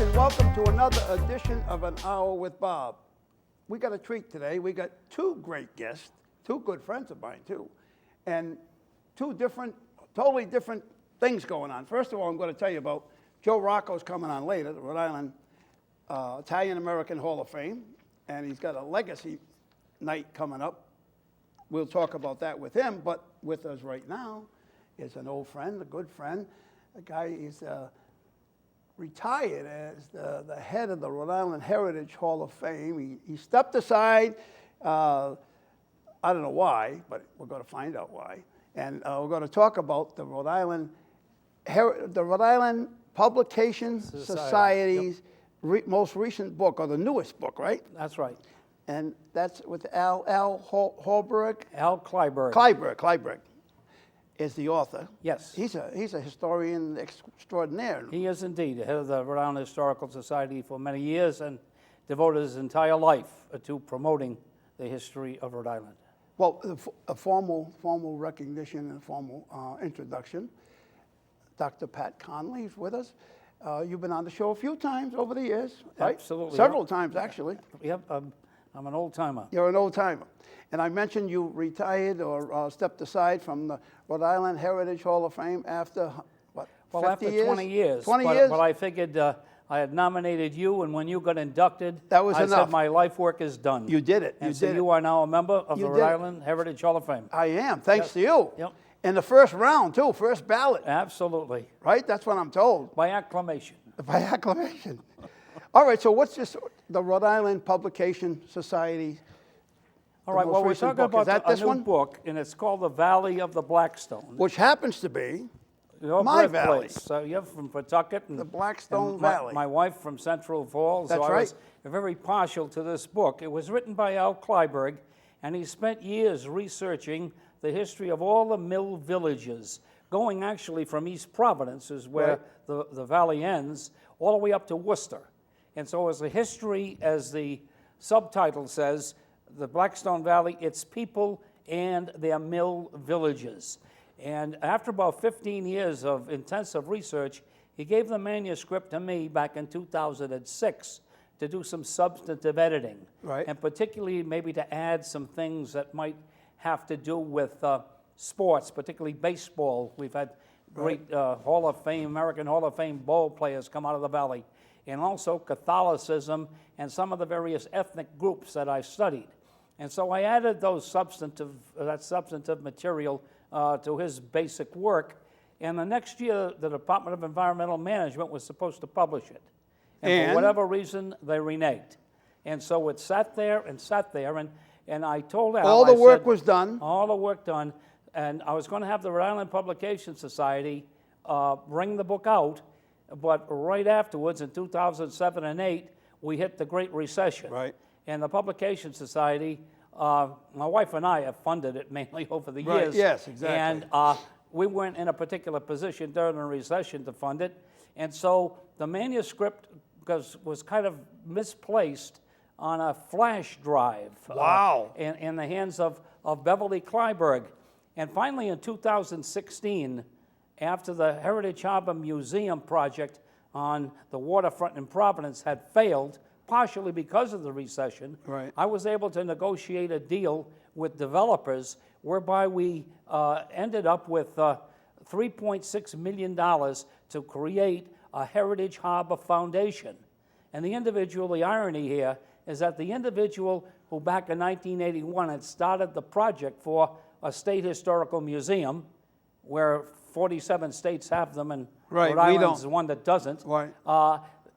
folks, and welcome to another edition of An Hour with Bob. We got a treat today. We got two great guests, two good friends of mine too, and two totally different things going on. First of all, I'm going to tell you about Joe Rocco's coming on later, the Rhode Island Italian-American Hall of Fame, and he's got a legacy night coming up. We'll talk about that with him, but with us right now is an old friend, a good friend, a guy is retired as the head of the Rhode Island Heritage Hall of Fame. He stepped aside, I don't know why, but we're going to find out why. And we're going to talk about the Rhode Island Publication Society's most recent book, or the newest book, right? That's right. And that's with Al Holberg? Al Kleiberg. Kleiberg is the author. Yes. He's a historian extraordinaire. He is indeed the head of the Rhode Island Historical Society for many years and devoted his entire life to promoting the history of Rhode Island. Well, a formal recognition and a formal introduction. Dr. Pat Conley is with us. You've been on the show a few times over the years, right? Absolutely. Several times, actually. Yep, I'm an old timer. You're an old timer. And I mentioned you retired or stepped aside from the Rhode Island Heritage Hall of Fame after, what, 50 years? 20 years. 20 years? But I figured I had nominated you, and when you got inducted, that was I enough. said my life work is done. You did it. And so you are now a member of the Rhode Island Heritage Hall of Fame. I am, thanks to you. Yep. In the first round, too, first ballot. Absolutely. Right? That's what I'm told. By acclamation. By acclamation. All right, so what's the Rhode Island Publication Society? All right, well, we're talking about a new one? book, and it's called The Valley of the Blackstone. Which happens to be your my birthplace. valley. So you're from Pawtucket. And the Blackstone and Valley. My wife from Central Falls. That's so I right. was very partial to this book. It was written by Al Kleiberg, and he spent years researching the history of all the mill villages, going actually from East Providence, is where the valley ends, all the way up to Worcester. And so as a history, as the subtitle says, the Blackstone Valley, its people and their mill villages. And after about 15 years of intensive research, he gave the manuscript to me back in 2006 to do some substantive editing. Right. And particularly maybe to add some things that might have to do with sports, particularly baseball. We've had great Hall of Fame, American Hall of Fame ball players come out of the Valley. And also Catholicism and some of the various ethnic groups that I studied. And so I added that substantive material to his basic work. And the next year, the Department of Environmental Management was supposed to publish it. And for whatever reason, they reneged. And so it sat there, and I told Al, all the work was done. All the work done. And I was going to have the Rhode Island Publication Society bring the book out, but right afterwards, in 2007 and 2008, we hit the Great Recession. Right. And the Publication Society, my wife and I have funded it mainly over the years. Yes, exactly. And we weren't in a particular position during the recession to fund it. And so the manuscript was kind of misplaced on a flash drive. Wow. In the hands of Beverly Kleiberg. And finally, in 2016, after the Heritage Harbor Museum project on the waterfront in Providence had failed, partially because of the recession, I was able to negotiate a deal with developers whereby we ended up with $3.6 million to create a Heritage Harbor Foundation. And the irony here is that the individual who back in 1981 had started the project for a state historical museum, where 47 states have them, and Rhode Island is the one that doesn't. Right.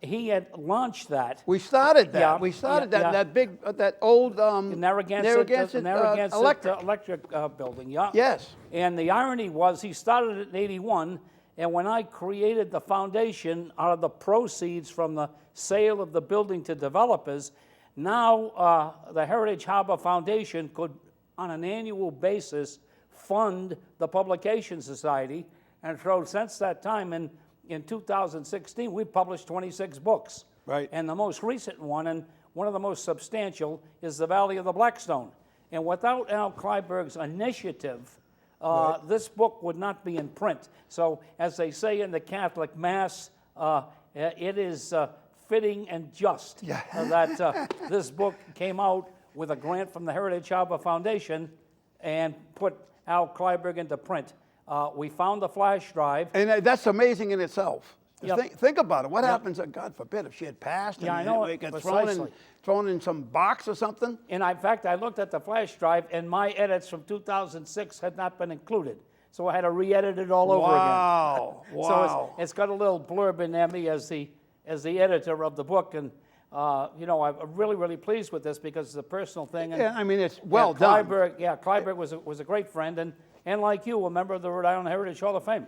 He had launched that. We started that. Yeah, we started yeah, that old Narragansett electric building. Yeah. Yes. And the irony was, he started it in '81, and when I created the foundation out of the proceeds from the sale of the building to developers, now the Heritage Harbor Foundation could, on an annual basis, fund the Publication Society. And so since that time, in 2016, we published 26 books. Right. And the most recent one, and one of the most substantial, is The Valley of the Blackstone. And without Al Kleiberg's initiative, this book would not be in print. So, as they say in the Catholic Mass, it is fitting and just Yeah. that this book came out with a grant from the Heritage Harbor Foundation and put Al Kleiberg into print. We found the flash drive. And that's amazing in itself. Yep. Think about it. What Yep. happens, God forbid, if she had passed Yeah, I and know it it, got precisely. thrown in some box or something? And in fact, I looked at the flash drive, and my edits from 2006 had not been included. So I had to re-edit it all over again. Wow. So Wow. it's got a little blurb in there, me as the editor of the book, and you know, I'm really, really pleased with this because it's a personal thing. And, Yeah, I mean, it's well done. Kleiberg was a great friend, and like you, a member of the Rhode Island Heritage Hall of Fame.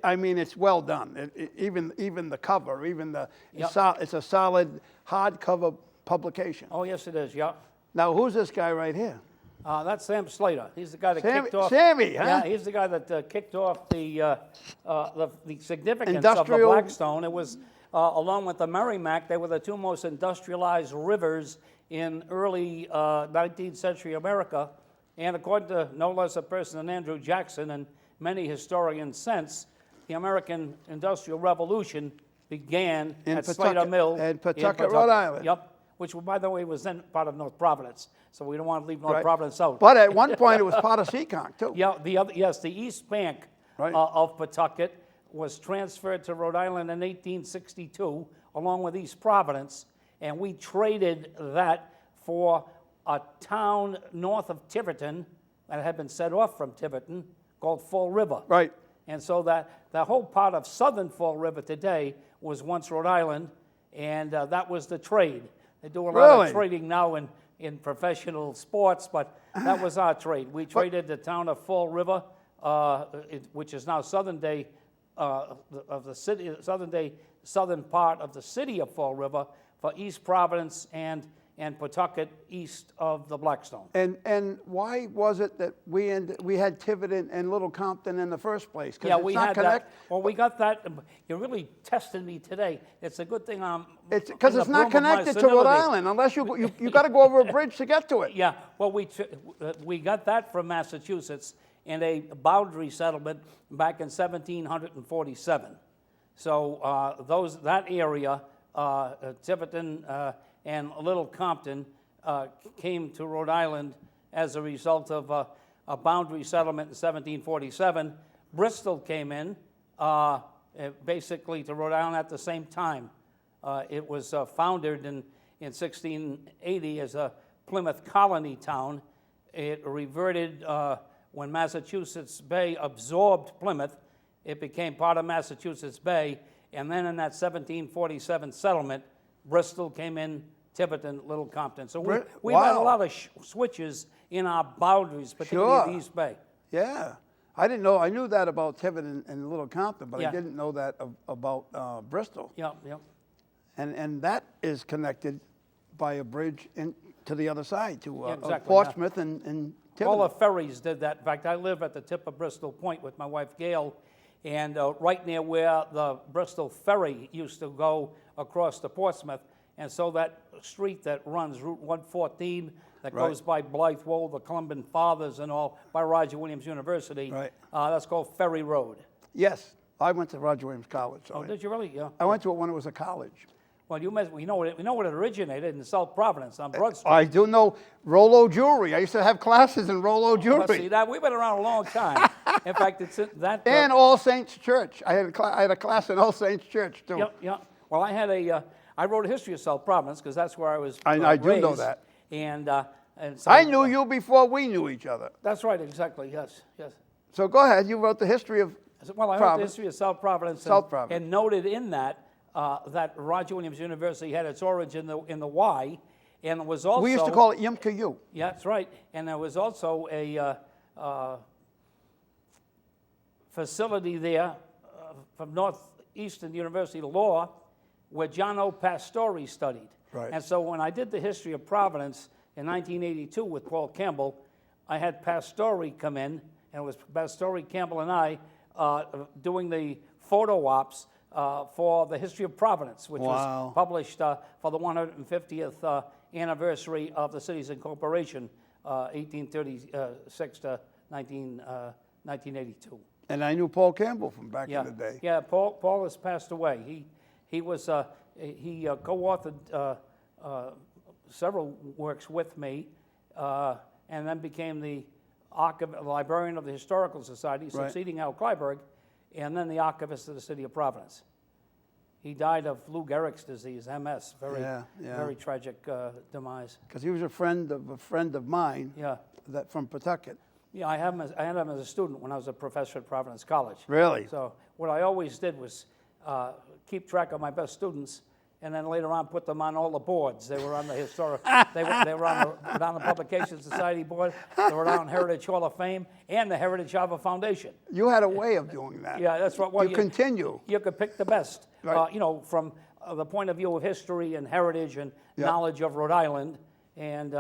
I mean, it's well done. Even the cover, Yep. it's a solid hardcover publication. Oh, yes, it is, yeah. Now, who's this guy right here? That's Sam Slater. He's the guy that Sammy- kicked off. Sammy, huh? Yeah, he's the guy that kicked off the significance of the Industrial- Blackstone. It was, along with the Merrimack, they were the two most industrialized rivers in early 19th century America. And according to no less a person than Andrew Jackson and many historians since, the American Industrial Revolution began In at Slater Pawtucket- Mill in Pawtucket, Rhode Island. Yep, which, by the way, was then part of North Providence. So we don't want to leave North Right. Providence out. But at one point, it was part of Seekonk, too. Yeah, the East Bank Right. of Pawtucket was transferred to Rhode Island in 1862, along with East Providence, and we traded that for a town north of Tiverton that had been set off from Tiverton called Fall River. Right. And so that whole part of southern Fall River today was once Rhode Island, and that was the trade. They do a lot Really? of trading now in professional sports, but that was our trade. We traded the town of Fall River, which is now southern of the city, southern part of the city of Fall River, for East Providence and Pawtucket east of the Blackstone. And why was it that we had Tiverton and Little Compton in the first place? 'Cause Yeah, it's we not had connect- that. Well, we got that. You're really testing me today. It's a good thing I'm. It's because in it's the not bloom of my connected to Rhode senility. Island unless you got to go over a bridge to get to it. Yeah, well, we got that from Massachusetts in a boundary settlement back in 1747. So that area, Tiverton and Little Compton, came to Rhode Island as a result of a boundary settlement in 1747. Bristol came in basically to Rhode Island at the same time. It was founded in 1680 as a Plymouth colony town. It reverted when Massachusetts Bay absorbed Plymouth. It became part of Massachusetts Bay, and then in that 1747 settlement, Bristol came in, Tiverton, Little Compton. So we've had a Wow. lot of switches in our boundaries, particularly Sure. the East Bay. Yeah. I didn't know. I knew that about Tiverton and Little Compton, but Yeah. I didn't know that about Bristol. Yeah, yeah. And that is connected by a bridge to the other side, to Yeah, exactly, yeah. Portsmouth and All the Tiverton. ferries did that. In fact, I live at the tip of Bristol Point with my wife Gail, and right near where the Bristol ferry used to go across to Portsmouth. And so that street that runs Route 114 that Right. goes by Blythewold, the Columban Fathers and all, by Roger Williams University, Right. That's called Ferry Road. Yes, I went to Roger Williams College. So Oh, did you really? Yeah. I went to it when it was a college. Well, we know what it originated in South Providence on Broad Street. I do know Rolo jewelry. I used to have classes in Rolo Let's see jewelry. that. We've been around a long time. In fact, it's in that. And All Saints Church. I had a class in All Saints Church, too. Yeah, yeah. Well, I wrote a history of South Providence because that's where I was I do know raised. that. And so, I knew you before we knew each other. That's right, exactly, yes, yes. So go ahead. You wrote the history of Well, I wrote the Providence. history of South Providence. South Providence. And noted in that that Roger Williams University had its origin in the Y, and it was also... We used to call it Yimka U. Yeah, that's right. And there was also a facility there from Northeastern University Law where John O. Pastore studied. Right. And so when I did the history of Providence in 1982 with Paul Campbell, I had Pastore come in, and it was Pastore, Campbell, and I doing the photo ops for the history of Providence, which Wow. was published for the 150th anniversary of the city's incorporation, 1836 to 1982. And I knew Paul Campbell from back Yeah, in the day. yeah. Paul has passed away. He was he co-authored several works with me, and then became the librarian of the Historical Society, succeeding Al Kleiberg, and then the archivist of the city of Providence. He died of Lou Gehrig's disease, MS, very tragic demise. Because he was a friend of mine. Yeah. That from Pawtucket. Yeah, I had him as a student when I was a professor at Providence College. Really? So what I always did was keep track of my best students, and then later on put them on all the boards. They were on the historic, they were on the Publication Society board, the Rhode Island Heritage Hall of Fame, and the Heritage Harbor Foundation. You had a way of doing that. Yeah, that's what. Well, you continue. You could pick the best. Right. You know, from the point of view of history and heritage and knowledge of Rhode Island, and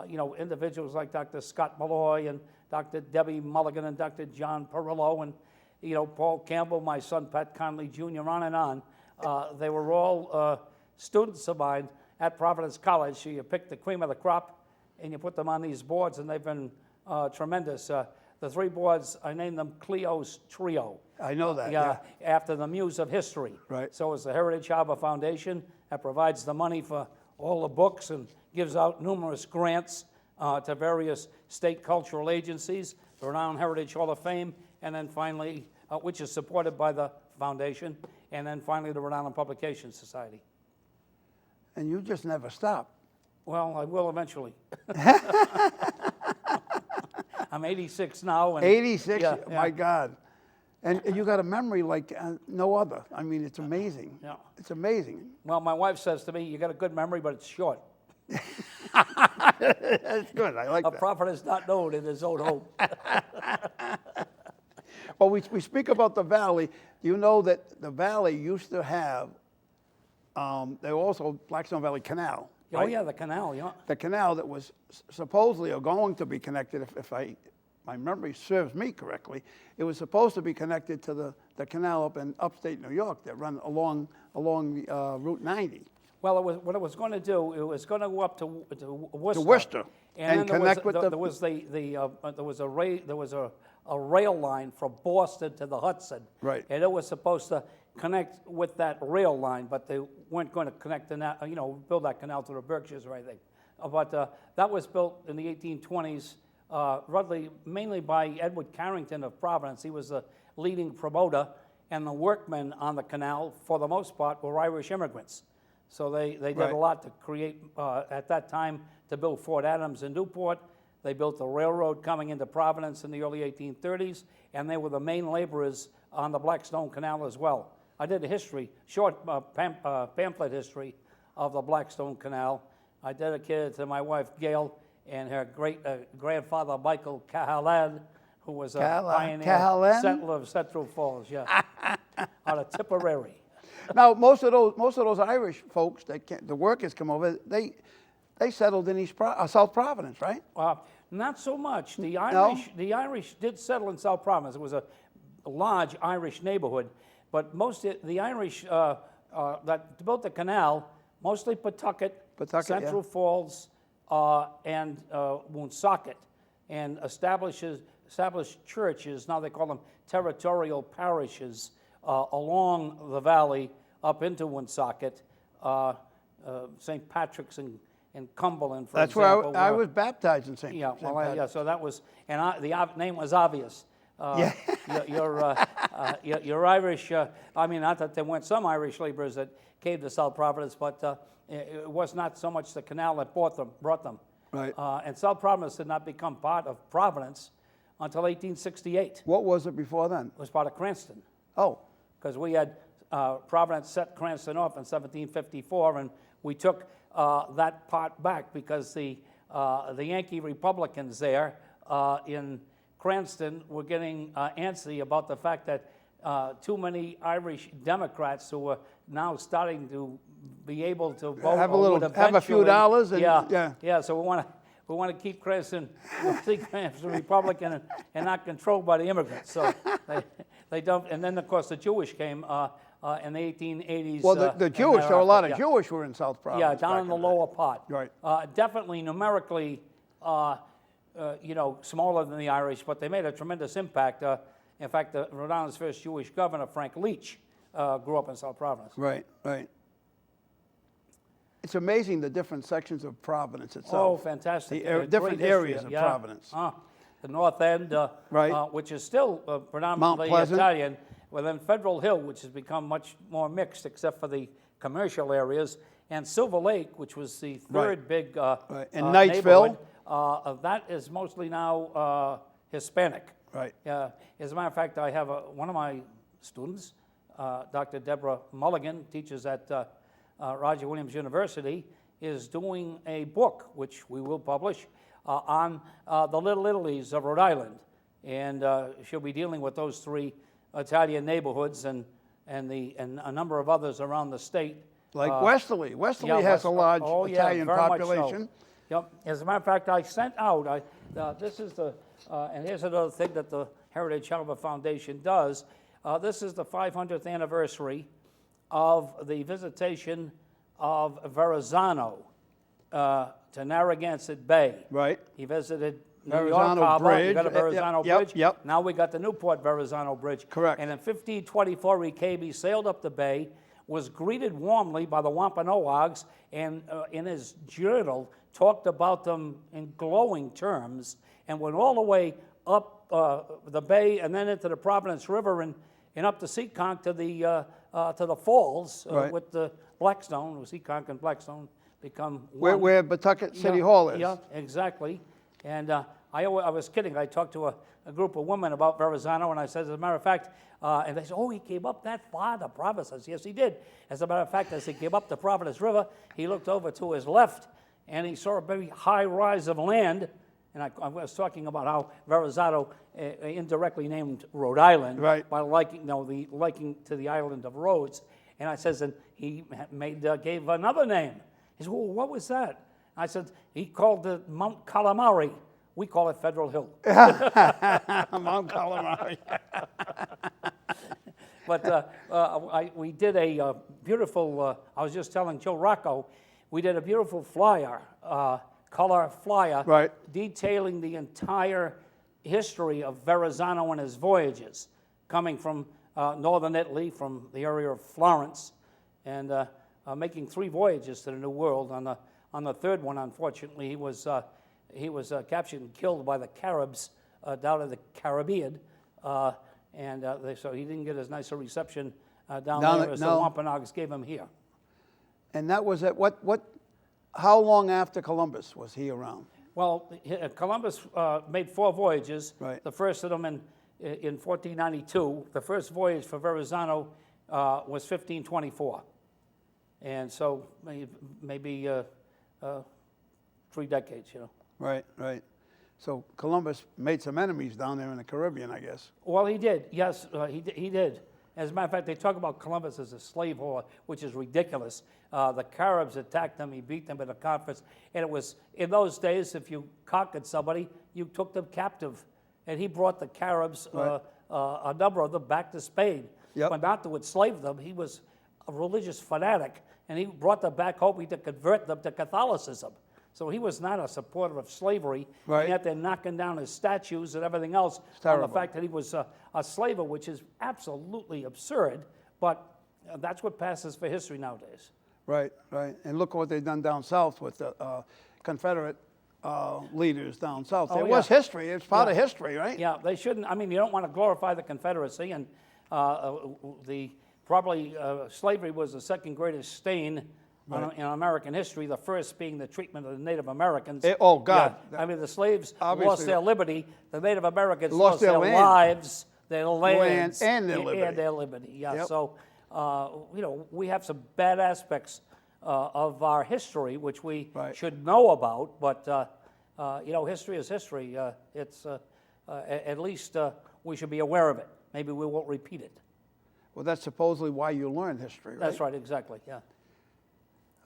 you know, individuals like Dr. Scott Malloy and Dr. Debbie Mulligan and Dr. John Perillo and, you know, Paul Campbell, my son Pat Conley Jr., on and on. They were all students of mine at Providence College. So you pick the cream of the crop and you put them on these boards, and they've been tremendous. The three boards, I named them Cleo's Trio. I know that, yeah. After the muse of history. Right. So it's the Heritage Harbor Foundation that provides the money for all the books and gives out numerous grants to various state cultural agencies, the Rhode Island Heritage Hall of Fame, and then finally, which is supported by the foundation, and then finally the Rhode Island Publication Society. And you just never stop. Well, I will eventually. I'm 86 now. And 86? Yeah, My God. And you got a memory like no other. I mean, it's amazing. Yeah. It's amazing. Well, my wife says to me, you got a good memory, but it's short. That's good. I like A that. prophet is not known in his own home. Well, we speak about the valley. Do you know that the valley used to have, there were also Blackstone Valley Canal. Oh, right? yeah, the canal, yeah. The canal that was supposedly or going to be connected, if my memory serves me correctly, it was supposed to be connected to the canal up in upstate New York that run along Route 90. Well, what it was going to do, it was going to go up to Worcester. To Worcester, and and then connect with the- there was a rail line from Boston to the Hudson. Right. And it was supposed to connect with that rail line, but they weren't going to connect build that canal to the Berkshires or anything. But that was built in the 1820s, mainly by Edward Carrington of Providence. He was the leading promoter, and the workmen on the canal, for the most part, were Irish immigrants. So they did Right. a lot to create, at that time, to build Fort Adams in Newport. They built the railroad coming into Providence in the early 1830s, and they were the main laborers on the Blackstone Canal as well. I did a short pamphlet history of the Blackstone Canal. I dedicated it to my wife, Gail, and her great grandfather, Michael Cahalan, who was a pioneer settler of Central Falls, yeah, out of Tipperary. Now, most of those Irish folks, the workers come over, they settled in South Providence, right? Not so much. The Irish did settle in South Providence. It was a large Irish neighborhood, but most of the Irish that built the canal, mostly Pawtucket, Central Falls, and Woonsocket, and established churches. Now they call them territorial parishes along the valley up into Woonsocket, St. Patrick's and Cumberland, for That's example. where I was baptized in St. Yeah, St. well, yeah. So that was, and the name was obvious. You're Irish. I mean, not that there weren't some Irish laborers that came to South Providence, but it was not so much the canal that brought them. Right. And South Providence did not become part of Providence until 1868. What was it before then? It was part of Cranston. Oh. Because we had Providence set Cranston off in 1754, and we took that part back because the Yankee Republicans there in Cranston were getting antsy about the fact that too many Irish Democrats who were now starting to be able to vote have a few dollars, and yeah. So we want to keep Cranston Republican and not controlled by the immigrants. So they dumped, and then of course the Jewish came in the 1880s. Well, the Jewish, there were a lot of Jewish were in South Providence. Yeah, down in the lower part. Right. Definitely numerically, smaller than the Irish, but they made a tremendous impact. In fact, Rhode Island's first Jewish governor, Frank Leach, grew up in South Providence. Right. It's amazing the different sections of Providence Oh, itself. fantastic. The different Great history, areas of yeah. Providence. The North End, Right. which is still predominantly Pleasant. Italian, well, then Federal Hill, which has become much more mixed, except for the commercial areas, and Silver Lake, which was the third big And Knightsville. neighborhood, that is mostly now Hispanic. Right. As a matter of fact, I have one of my students, Dr. Deborah Mulligan, teaches at Roger Williams University, is doing a book, which we will publish, on the Little Italies of Rhode Island. And she'll be dealing with those three Italian neighborhoods and a number of others around the state. Like Westerly. Westerly has a large Italian very much population. So. Yep. As a matter of fact, I sent out, this is the, and here's another thing that the Heritage Harbor Foundation does. This is the 500th anniversary of the visitation of Verrazano to Narragansett Bay. Right. He visited New Verrazano York Harbor. Bridge. You got a Verrazano Yep, Bridge. yep. Now we got the Newport Verrazano Bridge. Correct. And in 1524, he came, he sailed up the bay, was greeted warmly by the Wampanoags, and in his journal talked about them in glowing terms, and went all the way up the bay and then into the Providence River and up to Seekonk to the falls Right. with the Blackstone. Seekonk and Blackstone become one. Where Pawtucket City Hall is. Yeah, exactly. And I was kidding. I talked to a group of women about Verrazano, and I said, as a matter of fact, and they said, oh, he came up that far to Providence. I said, yes, he did. As a matter of fact, as he came up the Providence River, he looked over to his left, and he saw a very high rise of land. And I was talking about how Verrazano indirectly named Rhode Island Right. by liking to the island of Rhodes. And I says, and he gave another name. He said, well, what was that? I said, he called it Mount Calamari. We call it Federal Hill. Mount Calamari. But we did a beautiful, I was just telling Joe Rocco, we did a beautiful flyer, color flyer, Right. detailing the entire history of Verrazano and his voyages, coming from northern Italy, from the area of Florence, and making 3 voyages to the New World. On the third one, unfortunately, he was captured and killed by the Caribs down in the Caribbean, so he didn't get as nice a reception down there as the Wampanoags gave him here. And that was at how long after Columbus was he around? Well, Columbus made 4 voyages. Right. The first of them in 1492. The first voyage for Verrazano was 1524, and so maybe 3 decades, you know. Right, right. So Columbus made some enemies down there in the Caribbean, I guess. Well, he did. Yes, he did. As a matter of fact, they talk about Columbus as a slave whore, which is ridiculous. The Caribs attacked them. He beat them at a conference. And it was, in those days, if you conquered somebody, you took them captive. And he brought the Caribs, Right. a number of them, back to Spain. Yep. But not to enslave them. He was a religious fanatic. And he brought them back hoping to convert them to Catholicism. So he was not a supporter of slavery. Right. And yet they're knocking down his statues and everything else on the terrible. fact that he was a slaver, which is absolutely absurd. But that's what passes for history nowadays. Right, right. And look what they've done down south with the Confederate leaders down south. Oh, It was yeah. history. It's part of history, right? Yeah, they shouldn't. I mean, you don't want to glorify the Confederacy, and slavery was the second greatest stain in American history. The first being the treatment of the Native Americans. Oh, God. Yeah. I mean, the slaves Obviously. lost their liberty. The Native Americans Lost lost their their land. lives, their lands, and their liberty. And their liberty. Yeah. Yep. So, we have some bad aspects of our history which we Right. should know about, but history is history. At least we should be aware of it. Maybe we won't repeat it. Well, that's supposedly why you learn history, right? That's right, exactly, yeah.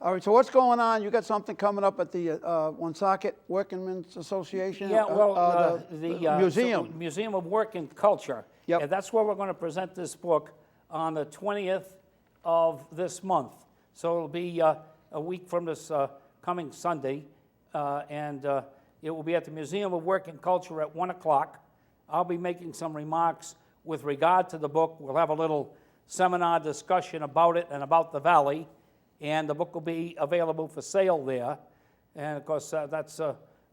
All right, so what's going on? You got something coming up at the Woonsocket Workingmen's Association? Yeah, well, the museum. Museum of Work and Culture. Yep. And that's where we're going to present this book on the 20th of this month. So it'll be a week from this coming Sunday, and it will be at the Museum of Work and Culture at 1 o'clock. I'll be making some remarks with regard to the book. We'll have a little seminar discussion about it and about the Valley. and the book will be available for sale there. And of course, that's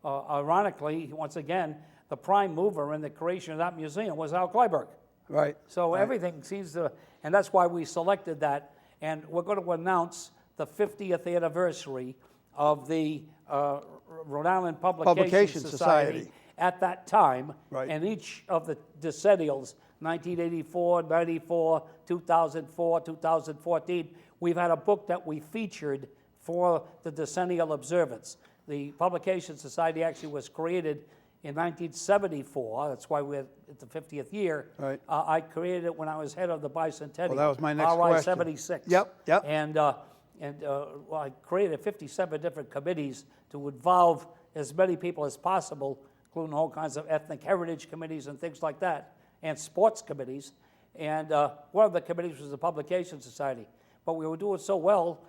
ironically, once again, the prime mover in the creation of that museum was Al Kleiberg. Right. So right. everything seems to, and that's why we selected that. And we're going to announce the 50th anniversary of the Rhode Island Publication Society at that time. Right. And each of the decennials, 1984, 94, 2004, 2014, we've had a book that we featured for the decennial observance. The Publication Society actually was created in 1974. That's why we're at the 50th year. Right. I created it when I was head of the bicentennial. Well, that was my next question. RI-76. Yep. And I created 57 different committees to involve as many people as possible, including all kinds of ethnic heritage committees and things like that, and sports committees. And one of the committees was the Publication Society. But we were doing so well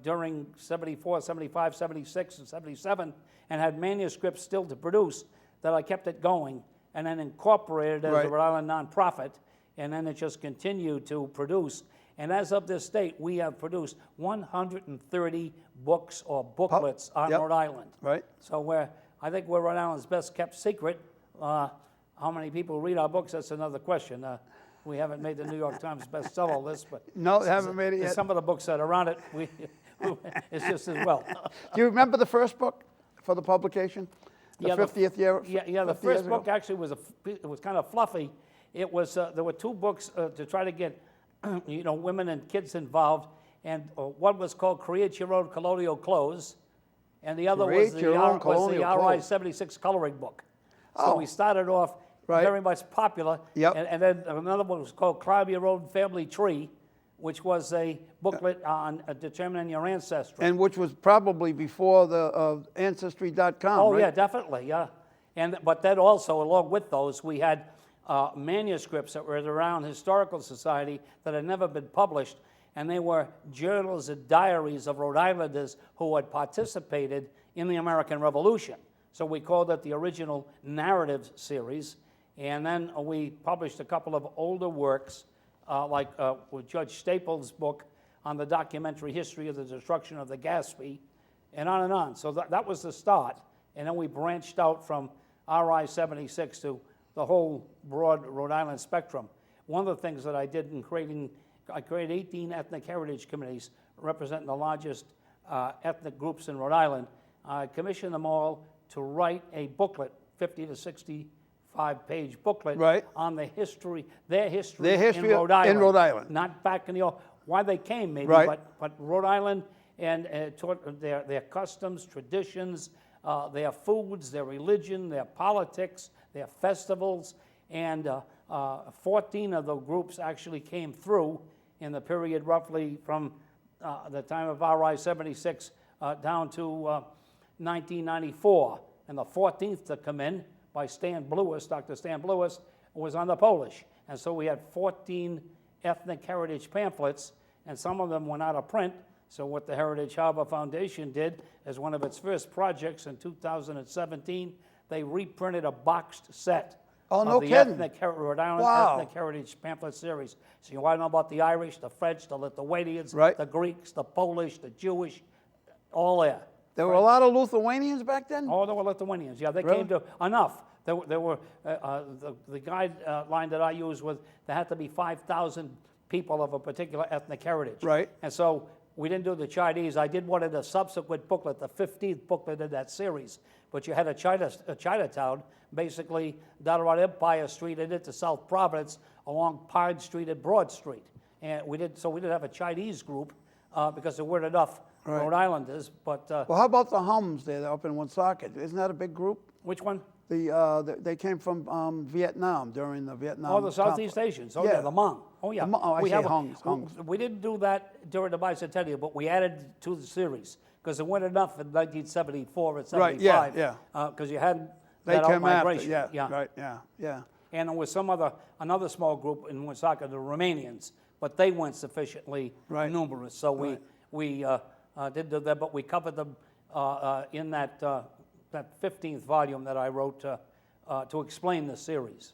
during 74, 75, 76, and 77, and had manuscripts still to produce, that I kept it going and then incorporated it as a Rhode Island nonprofit, and then it just continued to produce. And as of this date, we have produced 130 books or booklets on Rhode Island. Right. So I think we're Rhode Island's best kept secret. How many people read our books, that's another question. We haven't made the New York Times bestseller list, but No, haven't made it yet. some of the books that are on it, it's just as well. Do you remember the first book for the publication? The 50th year? Yeah, the 50 years first ago? book actually was kind of fluffy. It was, there were two books to try to get women and kids involved, and one was called Create Your Own Colonial Clothes, and the other was the RI-76 coloring book. So we started off very much popular, and then another one was called Climb Your Own Family Tree, which was a booklet on determining your ancestry. And which was probably before the Ancestry.com, Oh, right? yeah, definitely, yeah. But then also, along with those, we had manuscripts that were around Historical Society that had never been published, and they were journals and diaries of Rhode Islanders who had participated in the American Revolution. So we called it the original narrative series, and then we published a couple of older works, like with Judge Staples' book on the documentary history of the destruction of the Gaspee, and on and on. So that was the start, and then we branched out from RI-76 to the whole broad Rhode Island spectrum. One of the things that I did in I created 18 ethnic heritage committees representing the largest ethnic groups in Rhode Island. I commissioned them all to write a booklet, 50 to 65-page booklet on their history in Rhode Island. In Rhode Island. Not back in the old, why they came maybe, but Rhode Island and taught their customs, traditions, their foods, their religion, their politics, their festivals, and 14 of the groups actually came through in the period roughly from the time of RI-76 down to 1994. And the 14th to come in by Dr. Stan Blewis, was on the Polish. And so we had 14 ethnic heritage pamphlets, and some of them went out of print. So what the Heritage Harbor Foundation did as one of its first projects in 2017, they reprinted a boxed set of the Rhode Island Ethnic Heritage Pamphlet Series. So you want to know about the Irish, the French, the Lithuanians, the Greeks, the Polish, the Jewish, all there. There were a lot of Lithuanians back then? Oh, there were Lithuanians, yeah. They came to enough. There were, the guideline that I used was there had to be 5,000 people of a particular ethnic heritage. Right. And so we didn't do the Chinese. I did one in a subsequent booklet, the 15th booklet in that series. But you had a Chinatown, basically down around Empire Street and into South Providence, along Pine Street and Broad Street. And we didn't have a Chinese group because there weren't enough Rhode Islanders. But well, how about the Hums there up in Woonsocket? Isn't that a big group? Which one? They came from Vietnam during the Vietnam. Oh, the Southeast Asians. Oh, yeah, the Hmong. Oh, yeah. I say Hungs. We didn't do that during the bicentennial, but we added to the series because there weren't enough in 1974 and 75. Right, Because you hadn't they that came out-migration. After, And there was another small group in Woonsocket, the Romanians, but they weren't sufficiently numerous. So we did do that, but we covered them in that 15th volume that I wrote to explain the series.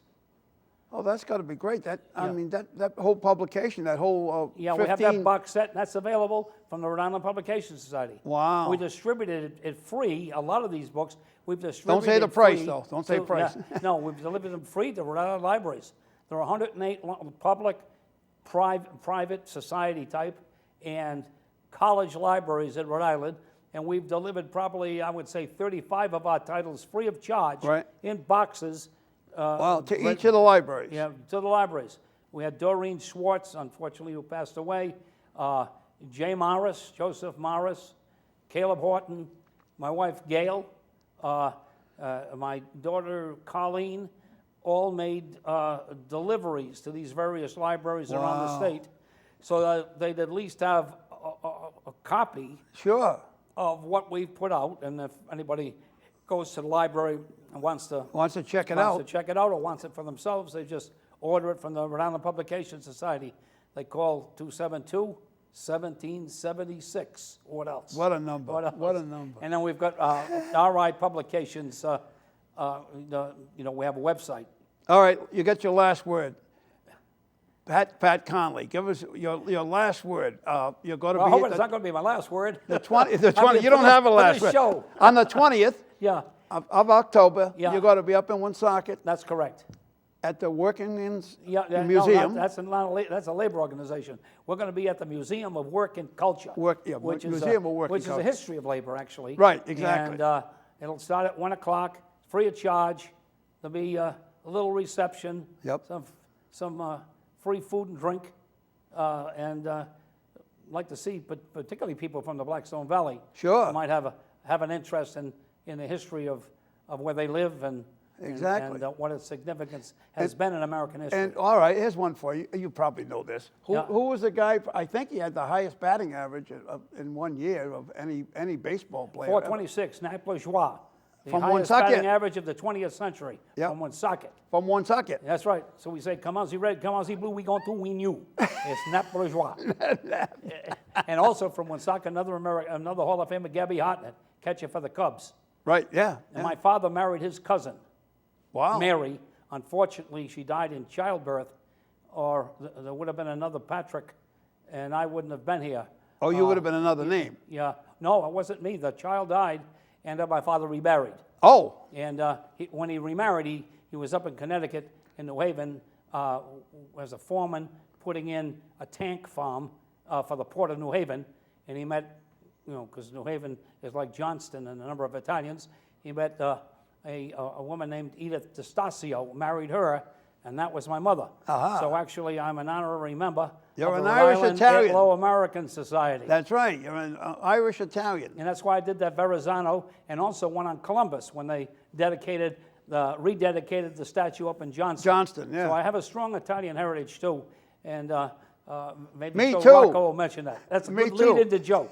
Oh, that's got to be great. I Yeah. mean, that whole publication, that whole Yeah, 15... we have that box set, and that's available from the Rhode Island Publication Society. Wow. We distributed it free. A lot of these books we've distributed. Don't say the price, free though. Don't say to- price. yeah, no, we've delivered them free to Rhode Island libraries. There are 108 public, private, society type, and college libraries in Rhode Island, and we've delivered probably, I would say, 35 of our titles free of charge Right. in boxes. Wow, to each of the libraries. Yeah, to the libraries. We had Doreen Schwartz, unfortunately, who passed away, Jay Morris, Joseph Morris, Caleb Horton, my wife Gail, my daughter Colleen, all made deliveries to these various libraries around the Wow. state, so that they'd at least have a copy Sure. of what we've put out, and if anybody goes to the library and wants to Check it wants out. to check it out or wants it for themselves, they just order it from the Rhode Island Publication Society. They call 272-1776. What else? What a number. What else? What a number. And then we've got RI Publications. We have a website. All right, you got your last word. Pat Conley, give us your last word. You're going to I be hope at it's not going to be my last word. the 20. The I 20. mean, You don't for this- have a for last this word. show. On the 20th Yeah, of October, Yeah. you're going to be up in Woonsocket that's correct. at the Working Men's No, Museum. that's a labor organization. We're going to be at the Museum of Work and Culture. Which Museum of Work and Which is Culture. a history of labor, actually. Right, exactly. And it'll start at 1 o'clock, free of charge. There'll be a little reception. Yep. Some free food and drink. And I'd like to see, particularly people from the Blackstone Valley. Sure. who might have an interest in the history of where they live and Exactly. and what its significance has been in American history. And all right, here's one for you. You probably know this. Who Yeah. was the guy? I think he had the highest batting average in 1 year of any baseball player. 426, Nat Bourgeois. The From highest Woonsocket. batting average of the 20th century. Yep. From Woonsocket. From Woonsocket. That's right. So we say, come on, see red, come on, see blue, we going to, we knew. It's Nat Bourgeois. And also from Woonsocket, another Hall of Famer, Gabby Hartnett, catcher for the Cubs. Right. Yeah. And my father married his cousin, Wow. Mary. Unfortunately, she died in childbirth, or there would have been another Patrick, and I wouldn't have been here. Oh, you would have been another name. Yeah, no, it wasn't me. The child died, and my father remarried. Oh. And when he remarried, he was up in Connecticut, in New Haven, as a foreman, putting in a tank farm for the port of New Haven. And he met, because New Haven is like Johnston and a number of Italians, he met a woman named Edith DeStasio, married her, and that was my mother. Aha. So actually, I'm an honorary member You're of an the Irish Rhode Island Italian. Anglo-American Society. That's right. You're an Irish Italian. And that's why I did that Verrazano, and also one on Columbus when they rededicated the statue up in Johnston. Johnston, yeah. So I have a strong Italian heritage too, and maybe Me Joe too. Rocco will mention that. That's a Me good too. lead into Joe.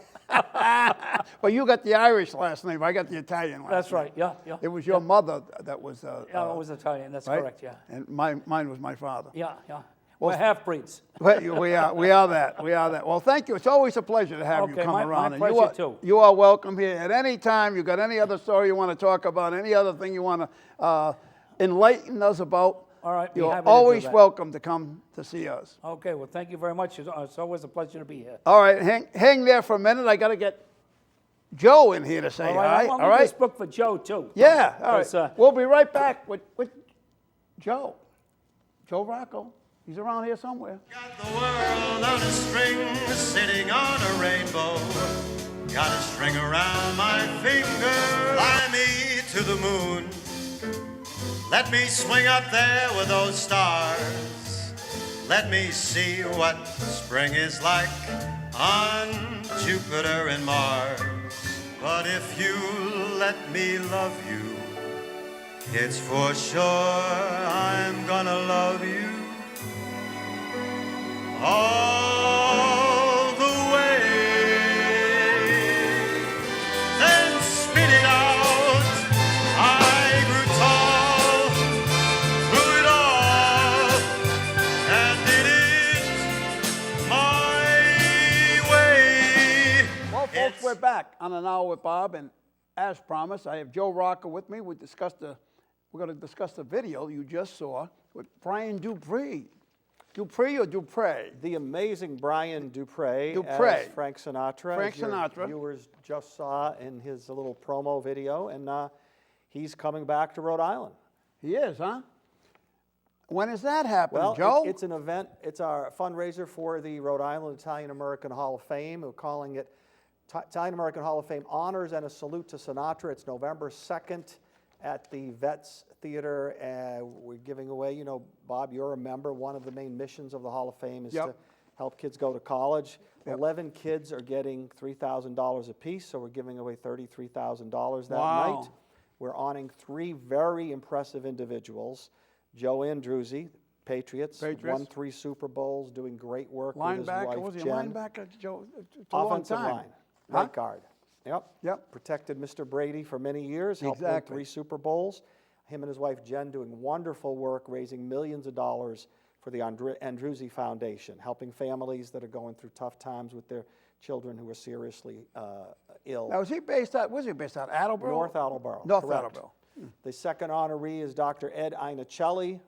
Well, you got the Irish last name. I got the Italian last name. That's right. Yeah, yeah. It was your mother that was. Yeah, it was Italian. That's right? correct. Yeah, And mine was my father. yeah, yeah. We're half breeds. We are that. We are that. Well, thank you. It's always a pleasure to have you Okay, come my around. And pleasure too. You are welcome here at any time. You got any other story you want to talk about? Any other thing you want to enlighten us about? All right, be You're happy to do always that. welcome to come to see us. Okay. Well, thank you very much. It's always a pleasure to be here. All right, hang there for a minute. I got to get Joe in here to say All hi. right. I All want right. this book for Joe too. Yeah. All right. 'Cause, We'll be right back with Joe. Joe Rocco. He's around here somewhere. Got the world on a string, sitting on a rainbow. Got a string around my finger. Fly me to the moon. Let me swing up there with those stars. Let me see what spring is like on Jupiter and Mars. But if you let me love you, it's for sure I'm gonna love you all the way. Then spit it out. I grew tall through it all and did it my way. Well, folks, we're back on An Hour with Bob, and as promised, I have Joe Rocco with me. We discussed we're going to discuss the video you just saw with Brian Dupree. Dupree or Dupre? The amazing Brian Dupre Dupre. as Frank Sinatra. Frank as your Sinatra. Viewers just saw in his little promo video, and he's coming back to Rhode Island. He is, huh? When is that happening, Well, Joe? it's an event. It's our fundraiser for the Rhode Island Italian American Hall of Fame. We're calling it Italian American Hall of Fame Honors and a Salute to Sinatra. It's November 2nd at the Vets Theater. We're giving away, you know, Bob, you're a member. One of the main missions of the Hall of Fame is to help kids go to college. 11 kids are getting $3,000 apiece, so we're giving away $33,000 that night. We're honoring 3 very impressive individuals. Joe Andruzzi, Patriots, won 3 Super Bowls, doing great work with his wife, was he a Jen. linebacker, Joe? It's a Offensive long time. line, right guard. Yep. Protected Mr. Brady for many years, helped win 3 Super Bowls. Him and his wife, Jen, doing wonderful work, raising millions of dollars for the Andruzzi Foundation, helping families that are going through tough times with their children who are seriously ill. Now, was he based out Attleboro? North Attleboro. North correct. Attleboro. The second honoree is Dr. Ed Inicelli,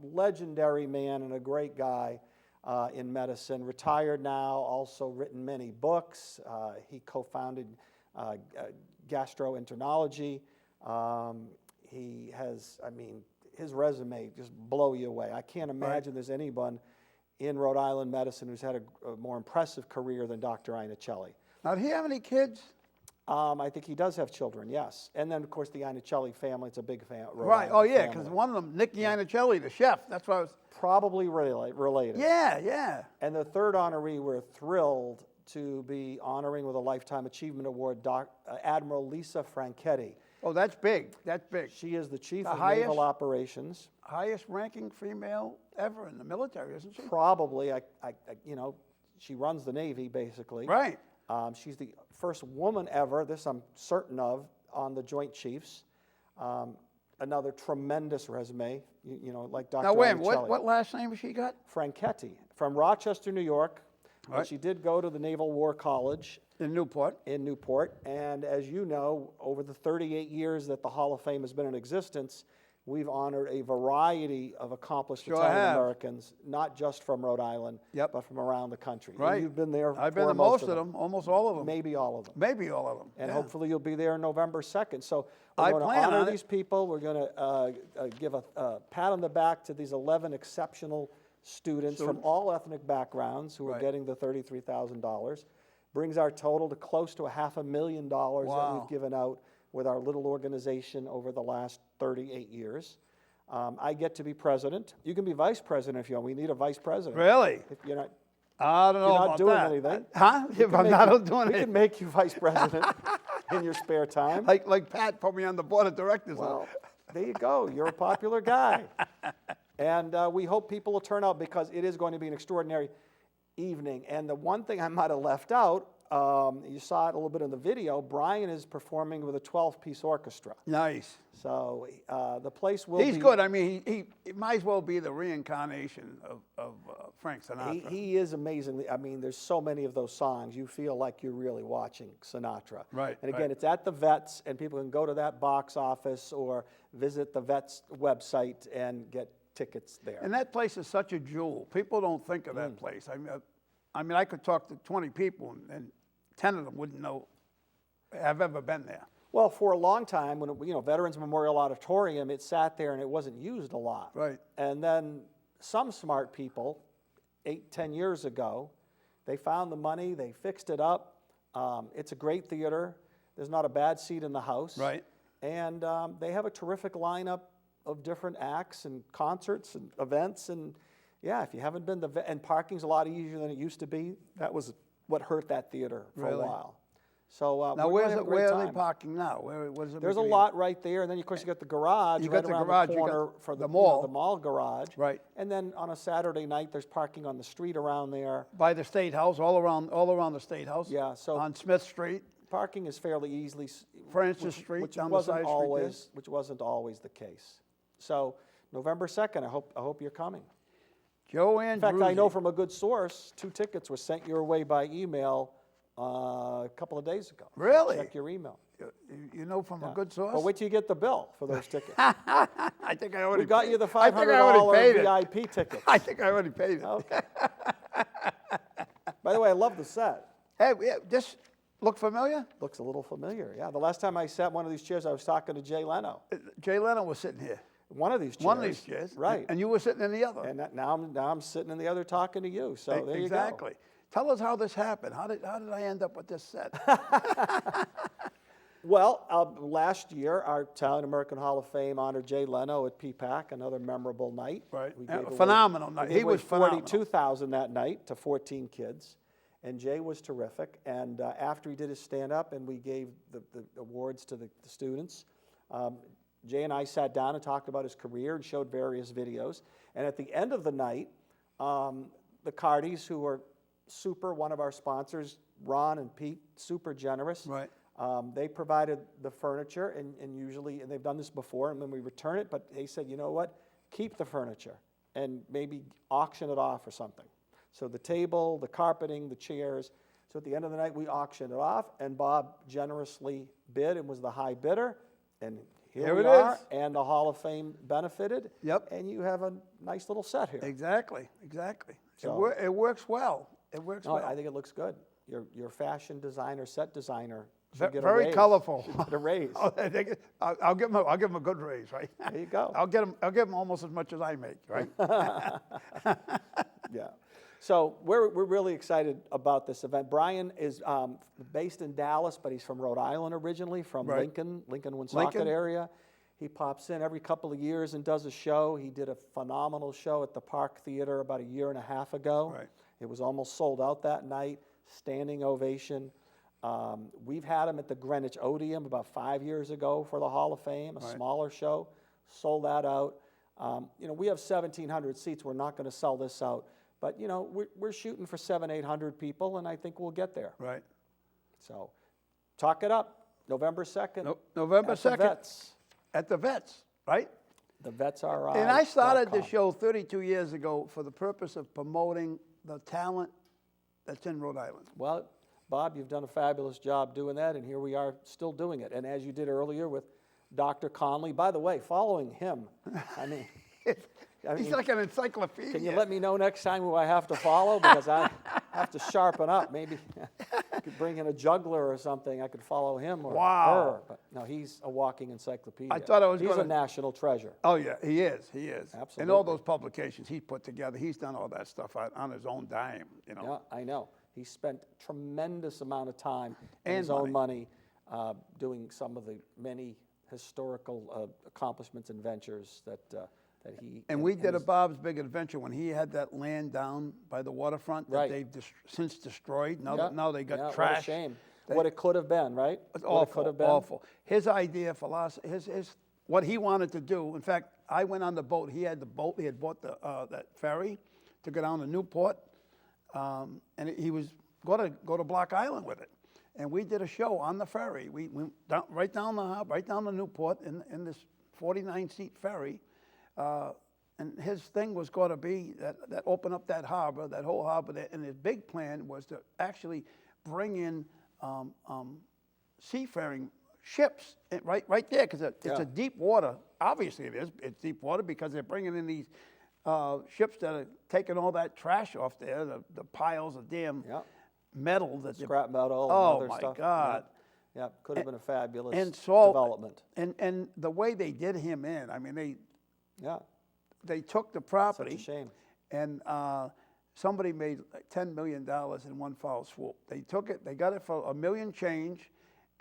legendary man and a great guy in medicine. Retired now, also written many books. He co-founded gastroenterology. He has, I mean, his resume just blow you away. I can't imagine there's anyone in Rhode Island medicine who's had a more impressive career than Dr. Inicelli. Now, did he have any kids? I think he does have children, yes. And then, of course, the Inicelli family, it's a big fan. Right. Oh, yeah, because one of them, Nicky Inicelli, the chef, that's why I was... Probably related. Yeah, yeah. And the third honoree, we're thrilled to be honoring with a Lifetime Achievement Award Admiral Lisa Franchetti. Oh, that's big. That's big. She is the chief The of highest- naval operations. Highest ranking female ever in the military, isn't she? Probably, you know, she runs the Navy, basically. Right. She's the first woman ever, this I'm certain of, on the Joint Chiefs. Another tremendous resume, you know, like Dr. Now, wait a Inicelli. minute, what last name has she got? Franchetti, from Rochester, New York. Right. And she did go to the Naval War College In Newport. in Newport. And as you know, over the 38 years that the Hall of Fame has been in existence, we've honored a variety of accomplished Sure Italian have. Americans, not just from Rhode Island, but from around the country. And Right. you've been there. I've been for to most of them, almost all of them. Maybe all of them. Maybe all of them. And yeah. hopefully you'll be there November 2nd. So I we're going plan to honor on it. these people. We're going to give a pat on the back to these 11 exceptional students from all ethnic backgrounds who are Right. getting the $33,000. Brings our total to close to $500,000 that Wow. we've given out with our little organization over the last 38 years. I get to be president. You can be vice president if you want. We need a vice president. Really? If you're not, I don't know you're not about doing that. anything. Huh? we If can I'm make not you- doing we it. can make you vice president in your spare time. Like Pat put me on the board of directors. Well, there you go. You're a popular guy. And we hope people will turn out because it is going to be an extraordinary evening. And the one thing I might have left out, you saw it a little bit in the video, Brian is performing with a 12-piece orchestra. Nice. So the place will be... He's good. I mean, he might as well be the reincarnation of Frank Sinatra. He is amazingly, I mean, there's so many of those songs, you feel like you're really watching Sinatra. Right, And again, right. it's at the Vets, and people can go to that box office or visit the Vets website and get tickets there. And that place is such a jewel. People don't think of that place. I mean, I could talk to 20 people, and 10 of them wouldn't know have ever been there. Well, for a long time, when Veterans Memorial Auditorium, it sat there and it wasn't used a lot. Right. And then some smart people, 8-10 years ago, they found the money, they fixed it up. It's a great theater. There's not a bad seat in the house. Right. And they have a terrific lineup of different acts and concerts and events. And yeah, if you haven't been and parking's a lot easier than it used to be. That was what hurt that theater for Really? a while. So Now, we're gonna have a great where are they time. parking now? What is it There's a making- lot right there, and then of course you got the garage You right got the around garage, the you got corner for the the mall. the mall garage. Right. And then on a Saturday night, there's parking on the street around there. By the State House, all around the State House. Yeah, so- on Smith Street. Parking is fairly easily Francis Street, which down the wasn't side street there. always which wasn't always the case. So November 2nd, I hope you're coming. Joe In fact, I know Andruzzi. from a good source, 2 tickets were sent your way by email a couple of days ago. Really? Check your email. You know from a good source? Well, wait till you get the bill for those tickets. I think I already We got paid you the it. I think I already paid it. $500 VIP tickets. I think I already paid it. Okay. By the way, I love the set. Hey, this look familiar? Looks a little familiar. Yeah, the last time I sat in one of these chairs, I was talking to Jay Leno. Jay Leno was sitting here. One of these chairs. One of these chairs. Right. And you were sitting in the other. And now I'm sitting in the other talking to you. So there you go. Exactly. Tell us how this happened. How did I end up with this set? Well, last year, our Italian-American Hall of Fame honored Jay Leno at PPAC, another memorable night. Right. We gave away- Phenomenal night. we He gave away was phenomenal. $42,000 that night to 14 kids, and Jay was terrific. And after he did his stand-up and we gave the awards to the students, Jay and I sat down and talked about his career and showed various videos. And at the end of the night, the Cardis, who are one of our sponsors, Ron and Pete, super generous. Right. They provided the furniture, and usually, and they've done this before, and when we return it, but they said, you know what, keep the furniture and maybe auction it off or something. So the table, the carpeting, the chairs. So at the end of the night, we auctioned it off, and Bob generously bid and was the high bidder, and here we are, and the Hall of Fame benefited. Yep. And you have a nice little set here. Exactly, exactly. So- It works well. It works No, well. I think it looks good. Your fashion designer, set designer, should get a Very raise. colorful. Should get a raise. Oh, I'll give him a good raise, right? There you go. I'll give him almost as much as I make, right? Yeah. So we're really excited about this event. Brian is based in Dallas, but he's from Rhode Island originally, from Right. Lincoln, Woonsocket Lincoln. area. He pops in every couple of years and does a show. He did a phenomenal show at the Park Theater about a year and a half ago. Right. It was almost sold out that night, standing ovation. We've had him at the Greenwich Odeum about 5 years ago for the Hall of Fame, a smaller show, sold that out. We have 1,700 seats. We're not going to sell this out. But, we're shooting for 700-800 people, and I think we'll get there. Right. So, talk it up. November 2nd. November at the 2nd. Vets. At the Vets, right? The Vets RI. And I started the show 32 years ago for the purpose of promoting the talent that's in Rhode Island. Well, Bob, you've done a fabulous job doing that, and here we are still doing it. And as you did earlier with Dr. Conley, by the way, following him, I mean, He's like an encyclopedia. can you let me know next time who I have to follow? Because I have to sharpen up. Maybe I could bring in a juggler or something. I could follow him or her. But no, he's a walking encyclopedia. I thought I was He's gonna- a national treasure. Oh, yeah, he is. And all Absolutely. those publications he's put together, he's done all that stuff on his own dime, Yeah, I know. He spent tremendous amount of time and And his own money doing some of the many historical accomplishments and ventures that he. And we did a his- Bob's Big Adventure when he had that land down by the waterfront that Right. they've since destroyed. Now, Yeah, now they got yeah, trash. What a shame. What it could have been, right? It's What it awful, could have been. awful. His idea, philosophy, what he wanted to do. In fact, I went on the boat. He had the boat. He had bought that ferry to go down to Newport, and he was going to go to Block Island with it. And we did a show on the ferry. We went down, right down the harbor, right down to Newport in this 49-seat ferry. And his thing was going to be that open up that harbor, that whole harbor there. And his big plan was to actually bring in seafaring ships right there, because it's a deep water. Obviously it is. It's deep water because they're bringing in these ships that are taking all that trash off there, the piles of damn metal that Scrap metal and Oh, other my stuff. God. Yeah, could have been a fabulous and so development. And the way they did him in, I mean, Yeah, they took the property. such a shame. And somebody made like $10 million in one foul swoop. They took it, they got it for $1 million change,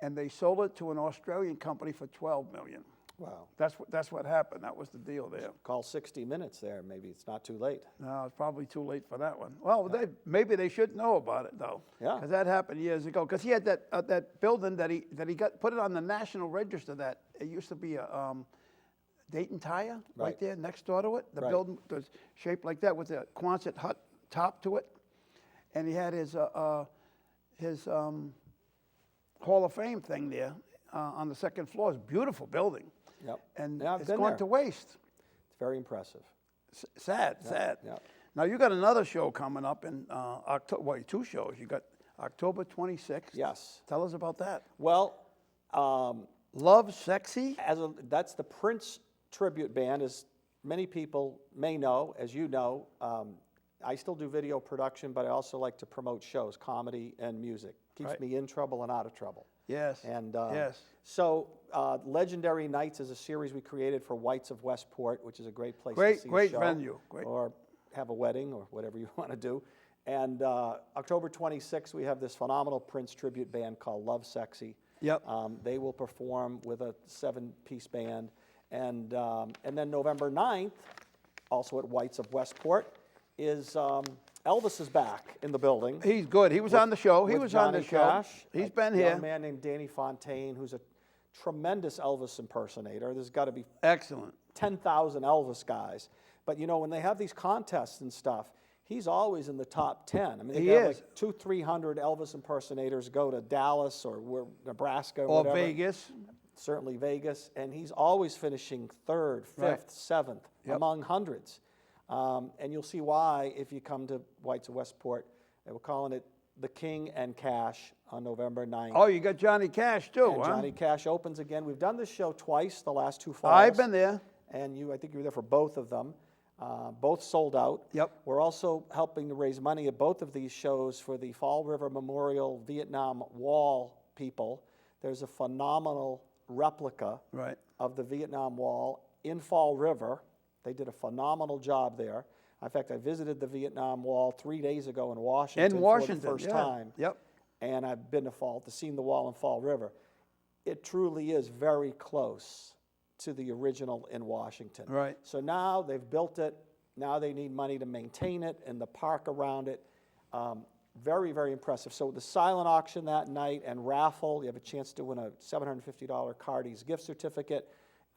and they sold it to an Australian company for $12 million. Wow. That's what happened. That was the deal there. Call 60 Minutes there. Maybe it's not too late. No, it's probably too late for that one. Well, maybe they should know about it though. Yeah. Because that happened years ago. Because he had that building that he got put it on the National Register. That it used to be a Dayton Tire right there next door to it. The building was shaped like that with a Quonset hut top to it, and he had his Hall of Fame thing there on the second floor. It's a beautiful building. Yep. And Yeah, I've it's been gone there. to waste. It's very impressive. Sad. yeah. Now you got another show coming up in October. Well, 2 shows. You got October 26th. Yes. Tell us about that. Well, Love Sexy? That's the Prince tribute band, as many people may know, as you know. I still do video production, but I also like to promote shows, comedy and music. Keeps Right. me in trouble and out of trouble. Yes. And yes. so, Legendary Nights is a series we created for Whites of Westport, which is a great place to Great, see great a show. venue. Great. Or have a wedding or whatever you want to do. And October 26th, we have this phenomenal Prince tribute band called Love Sexy. Yep. They will perform with a 7-piece band. And then November 9th, also at Whites of Westport, is Elvis is back in the building. He's good. He was on the show. He with was on the Johnny show. Cash, He's a been young here. man named Danny Fontaine, who's a tremendous Elvis impersonator. There's got to be Excellent. 10,000 Elvis guys. But you know, when they have these contests and stuff, he's always in the top 10. I mean, they He have is. like 200-300 Elvis impersonators go to Dallas or Nebraska or Or whatever. Vegas. Certainly Vegas, and he's always finishing 3rd, 5th, Right. 7th Yep. among hundreds. And you'll see why if you come to Whites of Westport. We're calling it The King and Cash on November 9th. Oh, you got Johnny Cash too, And huh? Johnny Cash opens again. We've done this show twice, the last 2 falls. I've been there. And I think you were there for both of them. Both sold out. Yep. We're also helping to raise money at both of these shows for the Fall River Memorial Vietnam Wall people. There's a phenomenal replica Right. of the Vietnam Wall in Fall River. They did a phenomenal job there. In fact, I visited the Vietnam Wall 3 days ago in Washington, In Washington, for the first yeah. time. Yep. And I've been to seen the wall in Fall River. It truly is very close to the original in Washington. Right. So now they've built it. Now they need money to maintain it and the park around it. Very, very impressive. So the silent auction that night and raffle, you have a chance to win a $750 Cardi's gift certificate.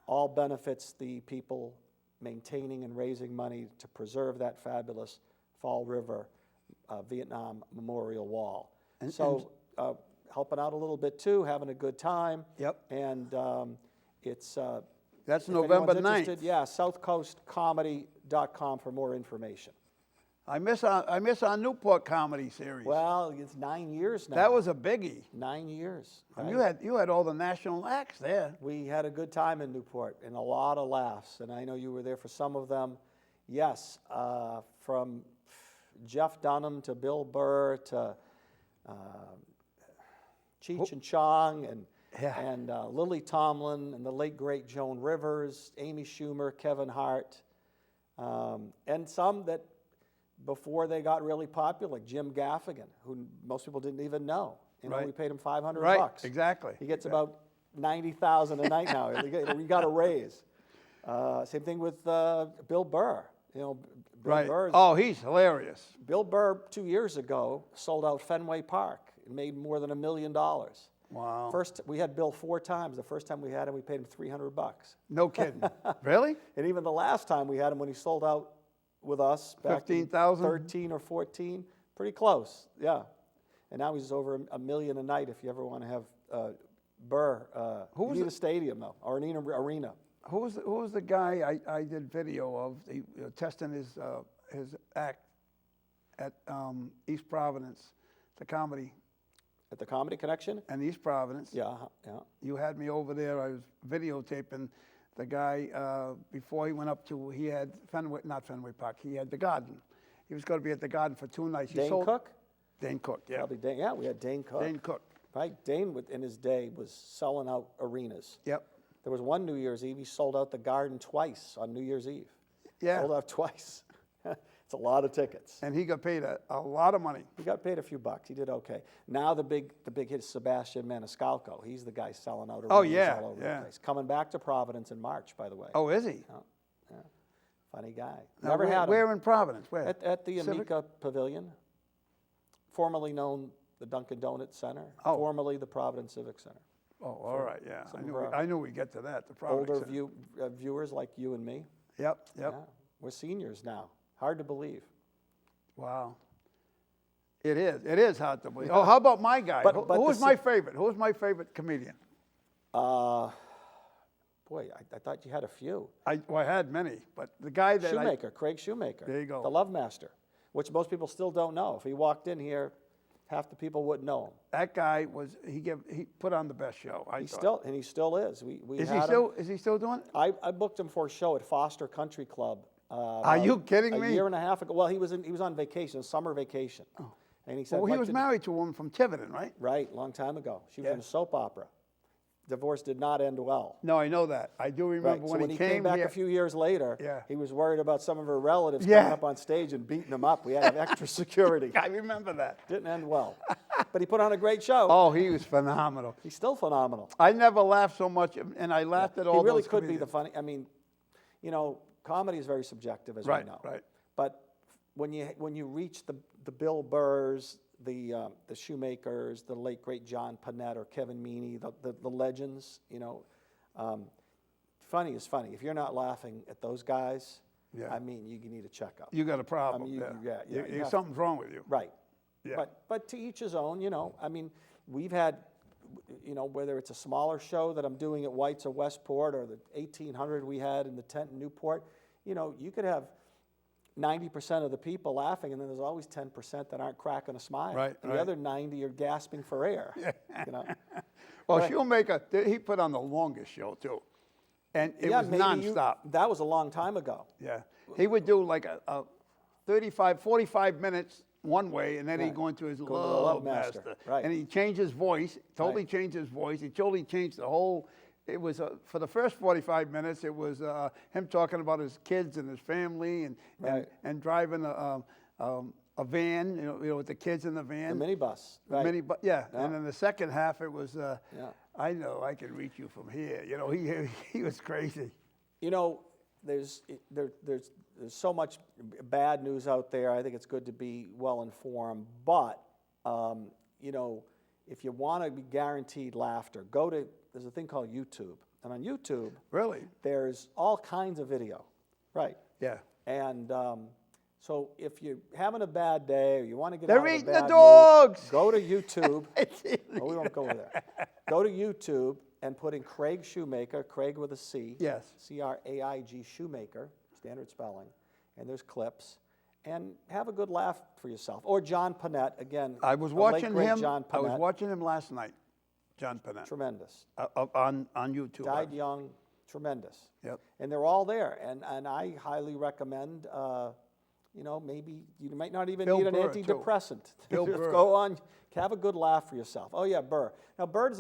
All benefits the people maintaining and raising money to preserve that fabulous Fall River Vietnam Memorial Wall. So helping out a little bit too, having a good time. Yep. And it's That's if November anyone's 9th. interested, yeah, southcoastcomedy.com for more information. I miss our Newport comedy series. Well, it's 9 years now. that was a biggie. 9 years. And right? you had all the national acts there. We had a good time in Newport and a lot of laughs, and I know you were there for some of them. Yes, from Jeff Dunham to Bill Burr to Cheech and Chong and Lily Tomlin and the late great Joan Rivers, Amy Schumer, Kevin Hart, and some that before they got really popular, like Jim Gaffigan, who most people didn't even know. You know, Right. we paid him $500 Right, bucks. exactly. He gets about 90,000 a night now. We got a raise. Same thing with Bill Burr. You know, Bill Right. Burr. Oh, he's hilarious. Bill Burr 2 years ago sold out Fenway Park and made more than $1 million. Wow. First, we had Bill 4 times. The first time we had him, we paid him $300 bucks. No kidding. Really? And even the last time we had him, when he sold out with us, back in 15,000? 13 or 14, pretty close, yeah. And now he's over $1 million a night. If you ever want to have Burr, you need a stadium though, or an arena. Who was the guy I did video of testing his act at East Providence, the comedy At the Comedy Connection? in East Providence? Yeah, yeah. You had me over there. I was videotaping the guy before he went up to. He had not Fenway Park. He had the Garden. He was going to be at the Garden for 2 nights. Dane Cook? Dane Cook. Yeah. Probably Dane. Yeah, we had Dane Cook. Dane Cook. Right, Dane in his day was selling out arenas. Yep. There was one New Year's Eve, he sold out the Garden twice on New Year's Eve. Yeah. Sold out twice. It's a lot of tickets. And he got paid a lot of money. He got paid a few bucks. He did okay. Now the big hit is Sebastian Maniscalco. He's the guy selling out arenas Oh, yeah, all over yeah. the place. Coming back to Providence in March, by the way. Oh, is he? Yeah. Funny guy. Now, Never had him. Where in Providence? Where? At the Civic? Amica Pavilion, formerly known the Dunkin' Donuts Center, Oh. formerly the Providence Civic Center. Oh, all right. Yeah. some of our I knew we'd get to that. The Providence Older Center. viewers like you and me. Yep. Yeah. We're seniors now. Hard to believe. Wow. It is. It is hard to believe. Oh, how about my guy? But Who the was my favorite? Who was my favorite comedian? Boy, I thought you had a few. I had many, but the guy that Shoemaker, Craig Shoemaker. There you go. The Love Master, which most people still don't know. If he walked in here Half the people wouldn't know him. That guy was, he put on the best show, I thought. He still is. We Is had he him. still, is he still doing it? I booked him for a show at Foster Country Club. Are you kidding me? A year and a half ago. Well, he was on vacation, summer vacation. Oh. And he said, Well, he "What was did-" married to a woman from Tiverton, right? Right, long time ago. She was Yeah. in a soap opera. Divorce did not end well. No, I know that. I do remember Right. So when when he came back here. a few years later, Yeah. he was worried about some of her relatives Yeah. coming up on stage and beating him up. We had to have extra security. I remember that. Didn't end well. But he put on a great show. Oh, he was phenomenal. He's still phenomenal. I never laughed so much, and I laughed at all He really those could be the comedians. funny. I mean, you know, comedy is very subjective, as Right, we know. right. But when you reach the Bill Burrs, the Shoemakers, the late great John Panette or Kevin Meaney, the legends, you know, funny is funny. If you're not laughing at those guys, Yeah. I mean, you need a checkup. You got a problem. I mean, yeah. you have- Something's wrong with you. Right. Yeah. But to each his own, you know. I mean, we've had, you know, whether it's a smaller show that I'm doing at White's or Westport or the 1,800 we had in the tent in Newport, you know, you could have 90% of the people laughing, and then there's always 10% that aren't cracking a smile. Right, And right. the other 90 are gasping for air. You know. Well, Right. Shoemaker, he put on the longest show, too. And it was maybe nonstop. that was a long time ago. Yeah. He would do like a 35, 45 minutes one way, and then he'd Right. go into his Go to the love Love master. Master, right. And he changed his voice, totally Right. changed his voice. He totally changed the whole, it was, for the first 45 minutes, it was him talking about his kids and his family Right. and driving a van, you know, with the kids in the The van. minibus. Right. Yeah. Yeah. And then the second half, it was, Yeah. I know I can reach you from here. You know, he was crazy. You know, there's so much bad news out there. I think it's good to be well informed. But you know, if you want to be guaranteed laughter, there's a thing called YouTube, and on YouTube, Really? there's all kinds of video, right? Yeah. And so if you're having a bad day or you want to get They're out of a eating bad the mood, dogs. go to YouTube. No, we won't go there. Go to YouTube and put in Craig Shoemaker, Craig with a C. Yes. C-R-A-I-G, Shoemaker, standard spelling. And there's clips. And have a good laugh for yourself. Or John Panette, again. I was the late, watching great him. John I was Panette. watching him last night, John Panette, Tremendous. on YouTube. Died young, tremendous. Yep. And they're all there. And I highly recommend, you know, maybe you might not even Bill need an Burr, too. antidepressant. Bill Just Burr. go on, have a good laugh for yourself. Oh, yeah, Burr. Now, Burr's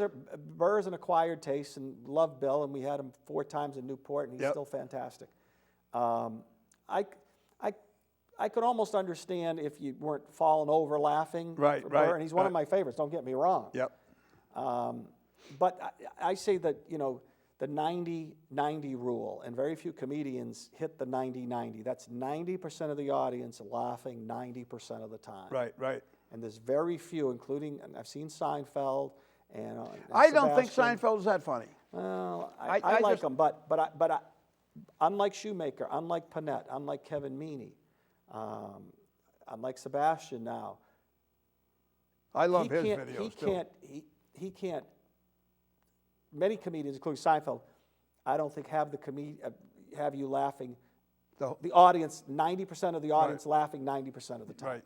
an acquired taste, and love Bill, and we had him 4 times in Newport, and he's Yep. still fantastic. I could almost understand if you weren't falling over laughing Right, for right, Burr, and he's one of right. my favorites, don't get me wrong. Yep. But I say that, you know, the 90-90 rule, and very few comedians hit the 90-90. That's 90% of the audience laughing 90% of the time. Right, right. And there's very few, including, and I've seen Seinfeld and I don't think Sebastian. Seinfeld is that funny. Well, I I like just- them, but unlike Shoemaker, unlike Panette, unlike Kevin Meaney, unlike Sebastian now, I love he his can't, videos, he too. can't, he can't, many comedians, including Seinfeld, I don't think have have you laughing, the audience, 90% of the audience laughing 90% of the time. Right.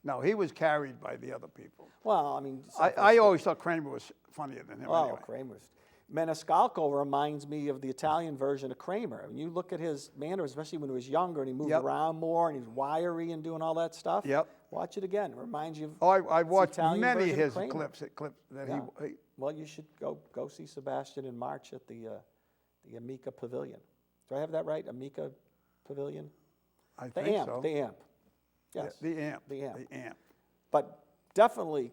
No, he was carried by the other people. Well, I mean, I always thought Kramer was funnier than him well, anyway. Kramer's. Maniscalco reminds me of the Italian version of Kramer. When you look at his manner, especially when he was younger and he moved Yep. around more and he's wiry and doing all that stuff. Yep. Watch it again. It reminds you of Oh, I the watched Italian many of version his Kramer. clips that Yeah. he Well, you should go see Sebastian in March at the Amica Pavilion. Do I have that right? Amica Pavilion? I The think AMP. so. The AMP. Yeah, Yes. the amp. The AMP. The amp. But definitely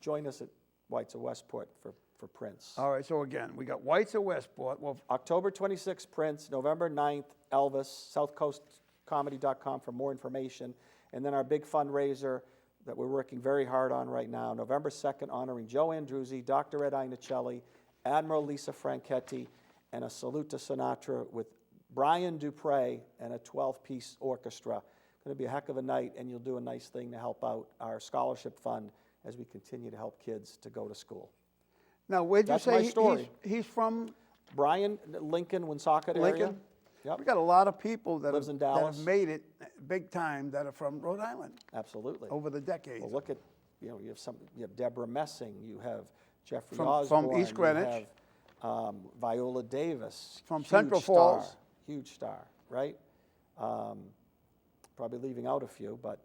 join us at White's of Westport for Prince. All right, so again, we got White's of Westport. Well, October 26th, Prince. November 9th, Elvis. SouthCoastComedy.com for more information. And then our big fundraiser that we're working very hard on right now, November 2nd, honoring Joe Andruzzi, Dr. Ed Inicelli, Admiral Lisa Franchetti, and a salute to Sinatra with Brian Dupre and a 12-piece orchestra. Going to be a heck of a night, and you'll do a nice thing to help out our scholarship fund as we continue to help kids to go to school. now, where'd you That's say my story. he's from? Brian, Lincoln, Woonsocket area. Lincoln? Yep. We got a lot of people that Lives have, in that Dallas. have made it big time that are from Rhode Island Absolutely. over the decades. Well, look at you have Deborah Messing, you have Jeffrey From Osborne, East Greenwich. you have Viola Davis, From huge Central star, Falls. huge star, right? Probably leaving out a few, but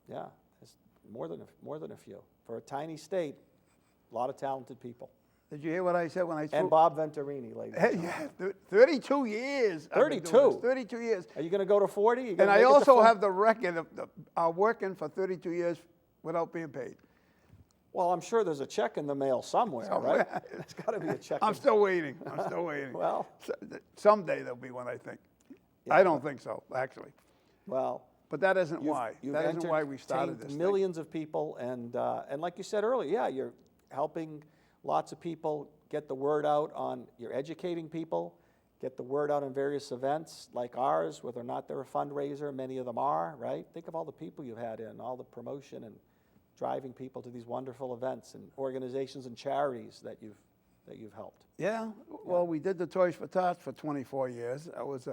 yeah, it's more than a few. For a tiny state, a lot of talented people. Did you hear what I said when I And Bob Venturini, ladies and Hey, yeah, 32 years. I've been doing 32? this, 32 years. Are you going to go to 40? You And gonna I make it to also 40? have the record of working for 32 years without being paid. Well, I'm sure there's a check in the mail somewhere, right? Somewhere. There's got to be a check. I'm still waiting. I'm still waiting. Well. Someday there'll be one, I think. Yeah. I don't think so, actually. Well, But that isn't you've- why. you've That isn't why we started entertained this thing. millions of people, and like you said earlier, yeah, you're helping lots of people get the word out on. You're educating people, get the word out on various events like ours, whether or not they're a fundraiser. Many of them are, right? Think of all the people you've had in, all the promotion and driving people to these wonderful events and organizations and charities that you've helped. Yeah, well, we did the Toys for Tots for 24 years. That was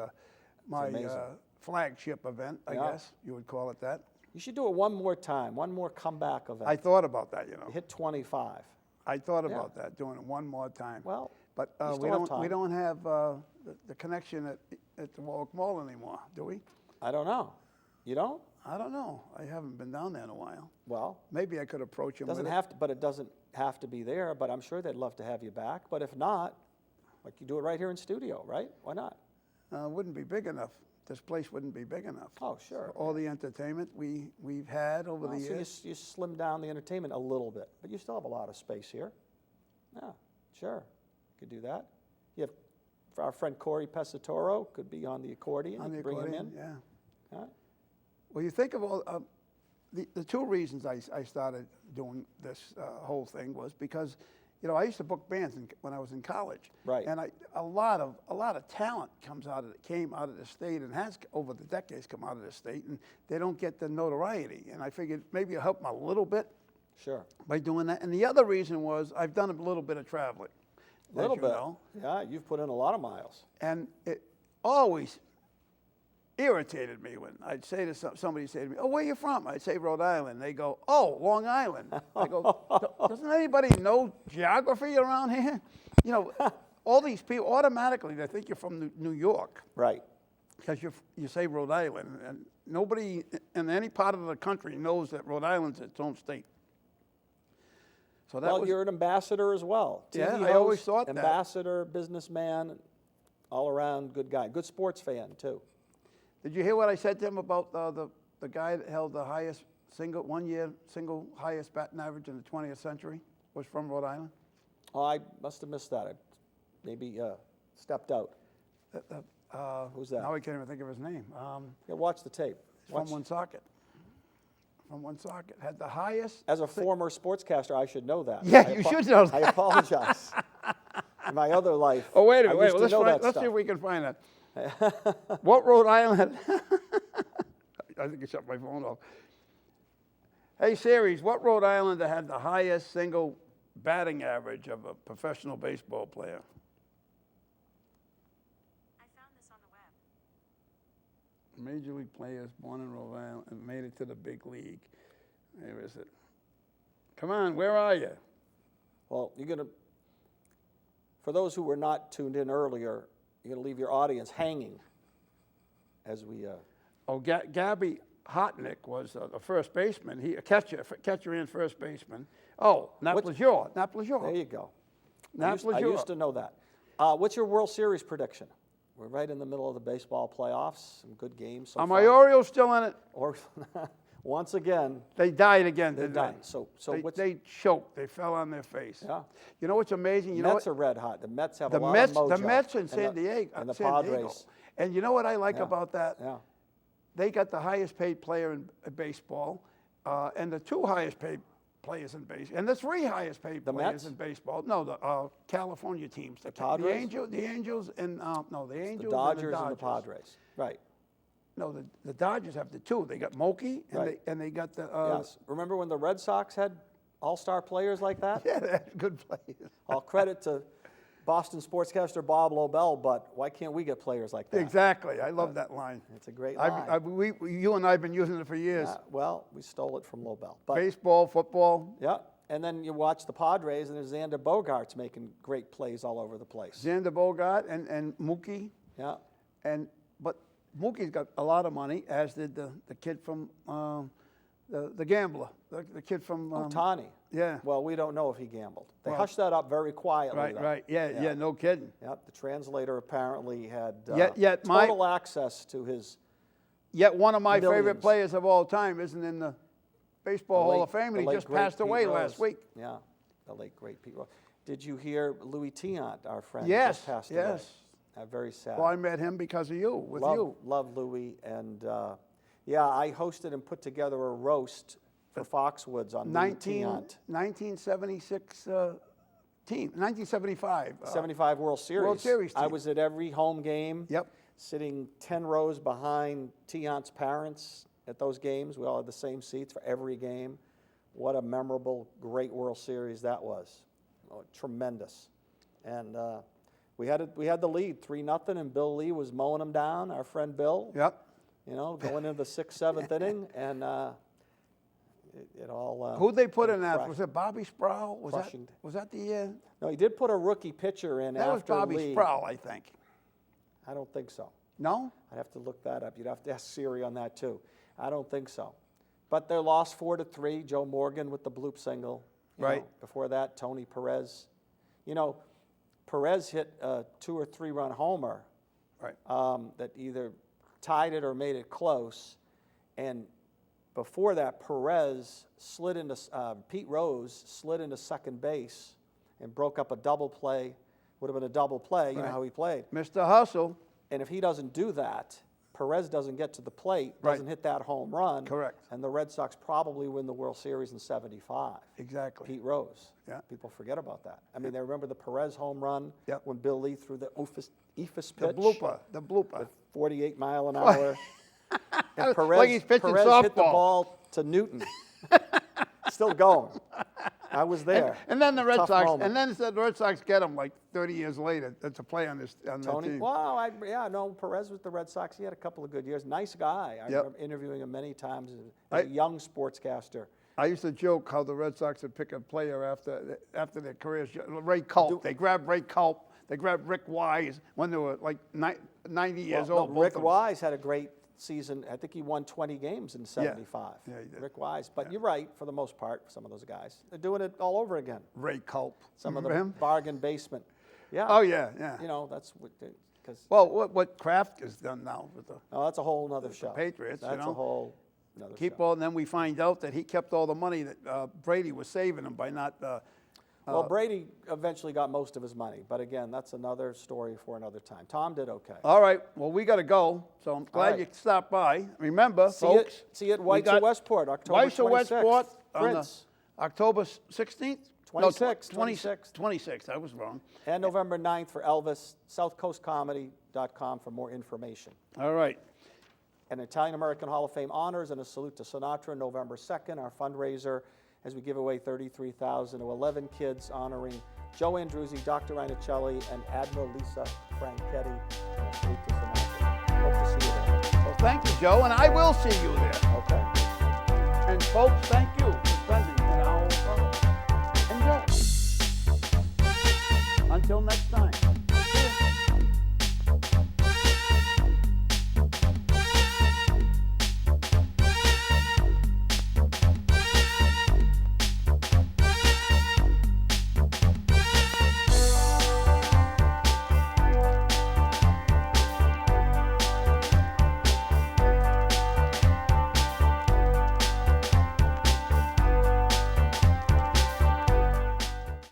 my amazing. flagship event, I Yeah. guess you would call it that. You should do it one more time, one more comeback event. I thought about that, you know. Hit 25. I thought about that, doing it one more time. Well, But you we still have don't time. have the connection at the Warwick Mall anymore, do we? I don't know. You don't? I don't know. I haven't been down there in a while. Well, Maybe I could approach him doesn't with have to, but it doesn't have to be there. But I'm sure they'd love to have you back. But if not, like you do it right here in studio, right? Why not? it. It wouldn't be big enough. This place wouldn't be big enough. Oh, sure. For all the entertainment we've had over Well, the so years. you slim down the entertainment a little bit, but you still have a lot of space here. Yeah, sure. Could do that. You have our friend Corey Pesatoro could be on the accordion. On You the could bring accordion, him in. yeah. Yeah. Well, you think of all the two reasons I started doing this whole thing was because, you know, I used to book bands when I was in college, Right. And a lot of talent came out of the state and has over the decades come out of the state, and they don't get the notoriety. And I figured maybe it'll help them a little bit Sure. by doing that. And the other reason was I've done a little bit of traveling, A little as you bit. know. Yeah, you've put in a lot of miles. And it always irritated me when I'd say to somebody say to me, "Oh, where you from?" I'd say Rhode Island. They go, "Oh, Long Island." I go, "Doesn't anybody know geography around here?" You know, all these people automatically they think you're from New York Right. because you say Rhode Island, and nobody in any part of the country knows that Rhode Island's its own state. So that Well, was you're an ambassador as well. Yeah, TV I always host, thought that. ambassador, businessman, all around good guy. Good sports fan, too. Did you hear what I said to him about the guy that held the highest single highest batting average in the 20th century was from Rhode Island? Oh, I must have missed that. I maybe stepped out. Who's that? Now I can't even think of his name. Yeah, watch the tape. From Woonsocket. From Woonsocket. Had the highest. As a former sportscaster, I should know that. Yeah, I you should know that. I apologize. In my other life, Oh, wait a I minute. used to know that Let's see stuff. if we can find that. What Rhode Island? I think I shut my phone off. Hey, Siri, what Rhode Islander had the highest single batting average of a professional baseball player? I found this on the web. Major league players born in Rhode Island and made it to the big league. Where is it? Come on, where are you? Well, you're going to, for those who were not tuned in earlier, you're going to leave your audience hanging as we. Oh, Gabby Hotnick was the first baseman. He a catcher and first baseman. Oh, Nat Lejeune. There you go. Nat I Lejeune. used to know that. What's your World Series prediction? We're right in the middle of the baseball playoffs. Some good games. So Are far. my Orioles still in it? Or once again, They died again, they're didn't done. they? So they, what's they choked. They fell on their face. Yeah. You know what's amazing? You know Mets what? are red hot. The Mets have The a lot Mets, of mojo. the Mets and the- San Diego, and the San Diego. Padres. And you know what I like Yeah. about that? Yeah. They got the highest paid player in baseball, and the two highest paid players in baseball, and the three highest paid The players Mets? in baseball. No, the California teams. The Padres? The Angels, and no, the Angels, The Dodgers and and the Padres. Right. No, the Dodgers have the two. They got Mookie, and Right. they got the Yes. Remember when the Red Sox had all-star players like that? yeah, they had good players. All credit to Boston sportscaster Bob Lobel, but why can't we get players like that? Exactly. I love that line. It's a great line. You and I have been using it for years. Well, we stole it from Lobel. But, Baseball, football. yeah, and then you watch the Padres, and there's Xander Bogaerts making great plays all over the place. Xander Bogart and Mookie. Yeah, But Mookie's got a lot of money, as did the kid from the gambler, the kid from Ohtani. Yeah. Well, we don't know if he gambled. They Well, hushed that up very quietly. Right, though. right. Yeah, no kidding. Yep, the translator apparently had Yet my- total access to his Yet one of my favorite Millions. players of all time isn't in the Baseball Hall of Fame, and he late, just great passed Pete away Rose. last week. Yeah, the late, great Pete Rose. Did you hear Louis Tiant, our friend, Yes, just passed yes. away? Very sad. Well, I met him because of you, with you. Love Louis, and yeah, I hosted and put together a roast for Foxwoods on Louis Tiant. 1976 team, 1975. 75 World Series. World Series I team. was at every home game. Yep. Sitting 10 rows behind Tiant's parents at those games. We all had the same seats for every game. What a memorable, great World Series that was. Oh, tremendous. And we had the lead, 3-0, and Bill Lee was mowing them down, our friend Bill. Yep. You know, going into the 6th, 7th inning, and it all. Who'd they put in that? crashed. Was it Bobby Sproul? Crushing. Was that the year? No, he did put a rookie pitcher in That was after Bobby Lee. Sproul, I think. I don't think so. No? I'd have to look that up. You'd have to ask Siri on that too. I don't think so. But they lost 4-3. Joe Morgan with the bloop single. you Right. know. Before that, Tony Perez. You know, Perez hit a 2 or 3 run homer Right. that either tied it or made it close. And before that, Perez slid into Pete Rose slid into second base and broke up a double play. Would have been a double play. You know Right. how he played. Mr. Hustle. And if he doesn't do that, Perez doesn't get to the plate, Right. doesn't hit that home run. Correct. And the Red Sox probably win the World Series in '75. Exactly. Pete Rose. Yeah. People forget about that. I mean, they remember the Perez home run Yep. when Bill Lee threw the eephus pitch. The blooper. At 48 mile an hour. And Like Perez, he's pitching Perez hit the softball. ball to Newton. Still going. I was there. And then the Red Tough Sox, moment. and then the Red Sox get him like 30 years later to play on that Tony, team. wow, Perez with the Red Sox. He had a couple of good years. Nice guy. I Yep. remember interviewing him many times as a young sportscaster. I used to joke how the Red Sox would pick a player after their careers. Ray Culp. They grabbed Ray Culp. They grabbed Rick Wise when they were like 90 years Well, old. no, both Rick of them. Wise had a great season. I think he won 20 games in '75. Yeah, he did. Rick Wise. But you're right, for the most part, some of those guys. They're doing it all over again. Ray Culp. Some of Remember the him? bargain basement. Yeah. Oh, yeah. You know, that's what, because, Well, what Kraft has done now with the oh, that's a whole nother show. Patriots, you That's know. a whole nother keep show. all, and then we find out that he kept all the money that Brady was saving him by not. Well, Brady eventually got most of his money, but again, that's another story for another time. Tom did okay. All right, well, we got to go, so I'm glad right. you stopped by. Remember, See folks. you at we White's got of Westport, October White's of 26th. Westport on Prince. October 16th? 26th, 26th, I was wrong. And November 9th for Elvis, southcoastcomedy.com for more information. All right. An Italian-American Hall of Fame honors and a salute to Sinatra, November 2nd, our fundraiser, as we give away $33,000 to 11 kids honoring Joe Andruzzi, Dr. Ranicelli, and Admiral Lisa Franchetti. And a salute to Sinatra. Hope to see you there. Well, thank you, Joe, and I will see you there. Okay. And folks, thank you for spending an hour with us. Enjoy. Until next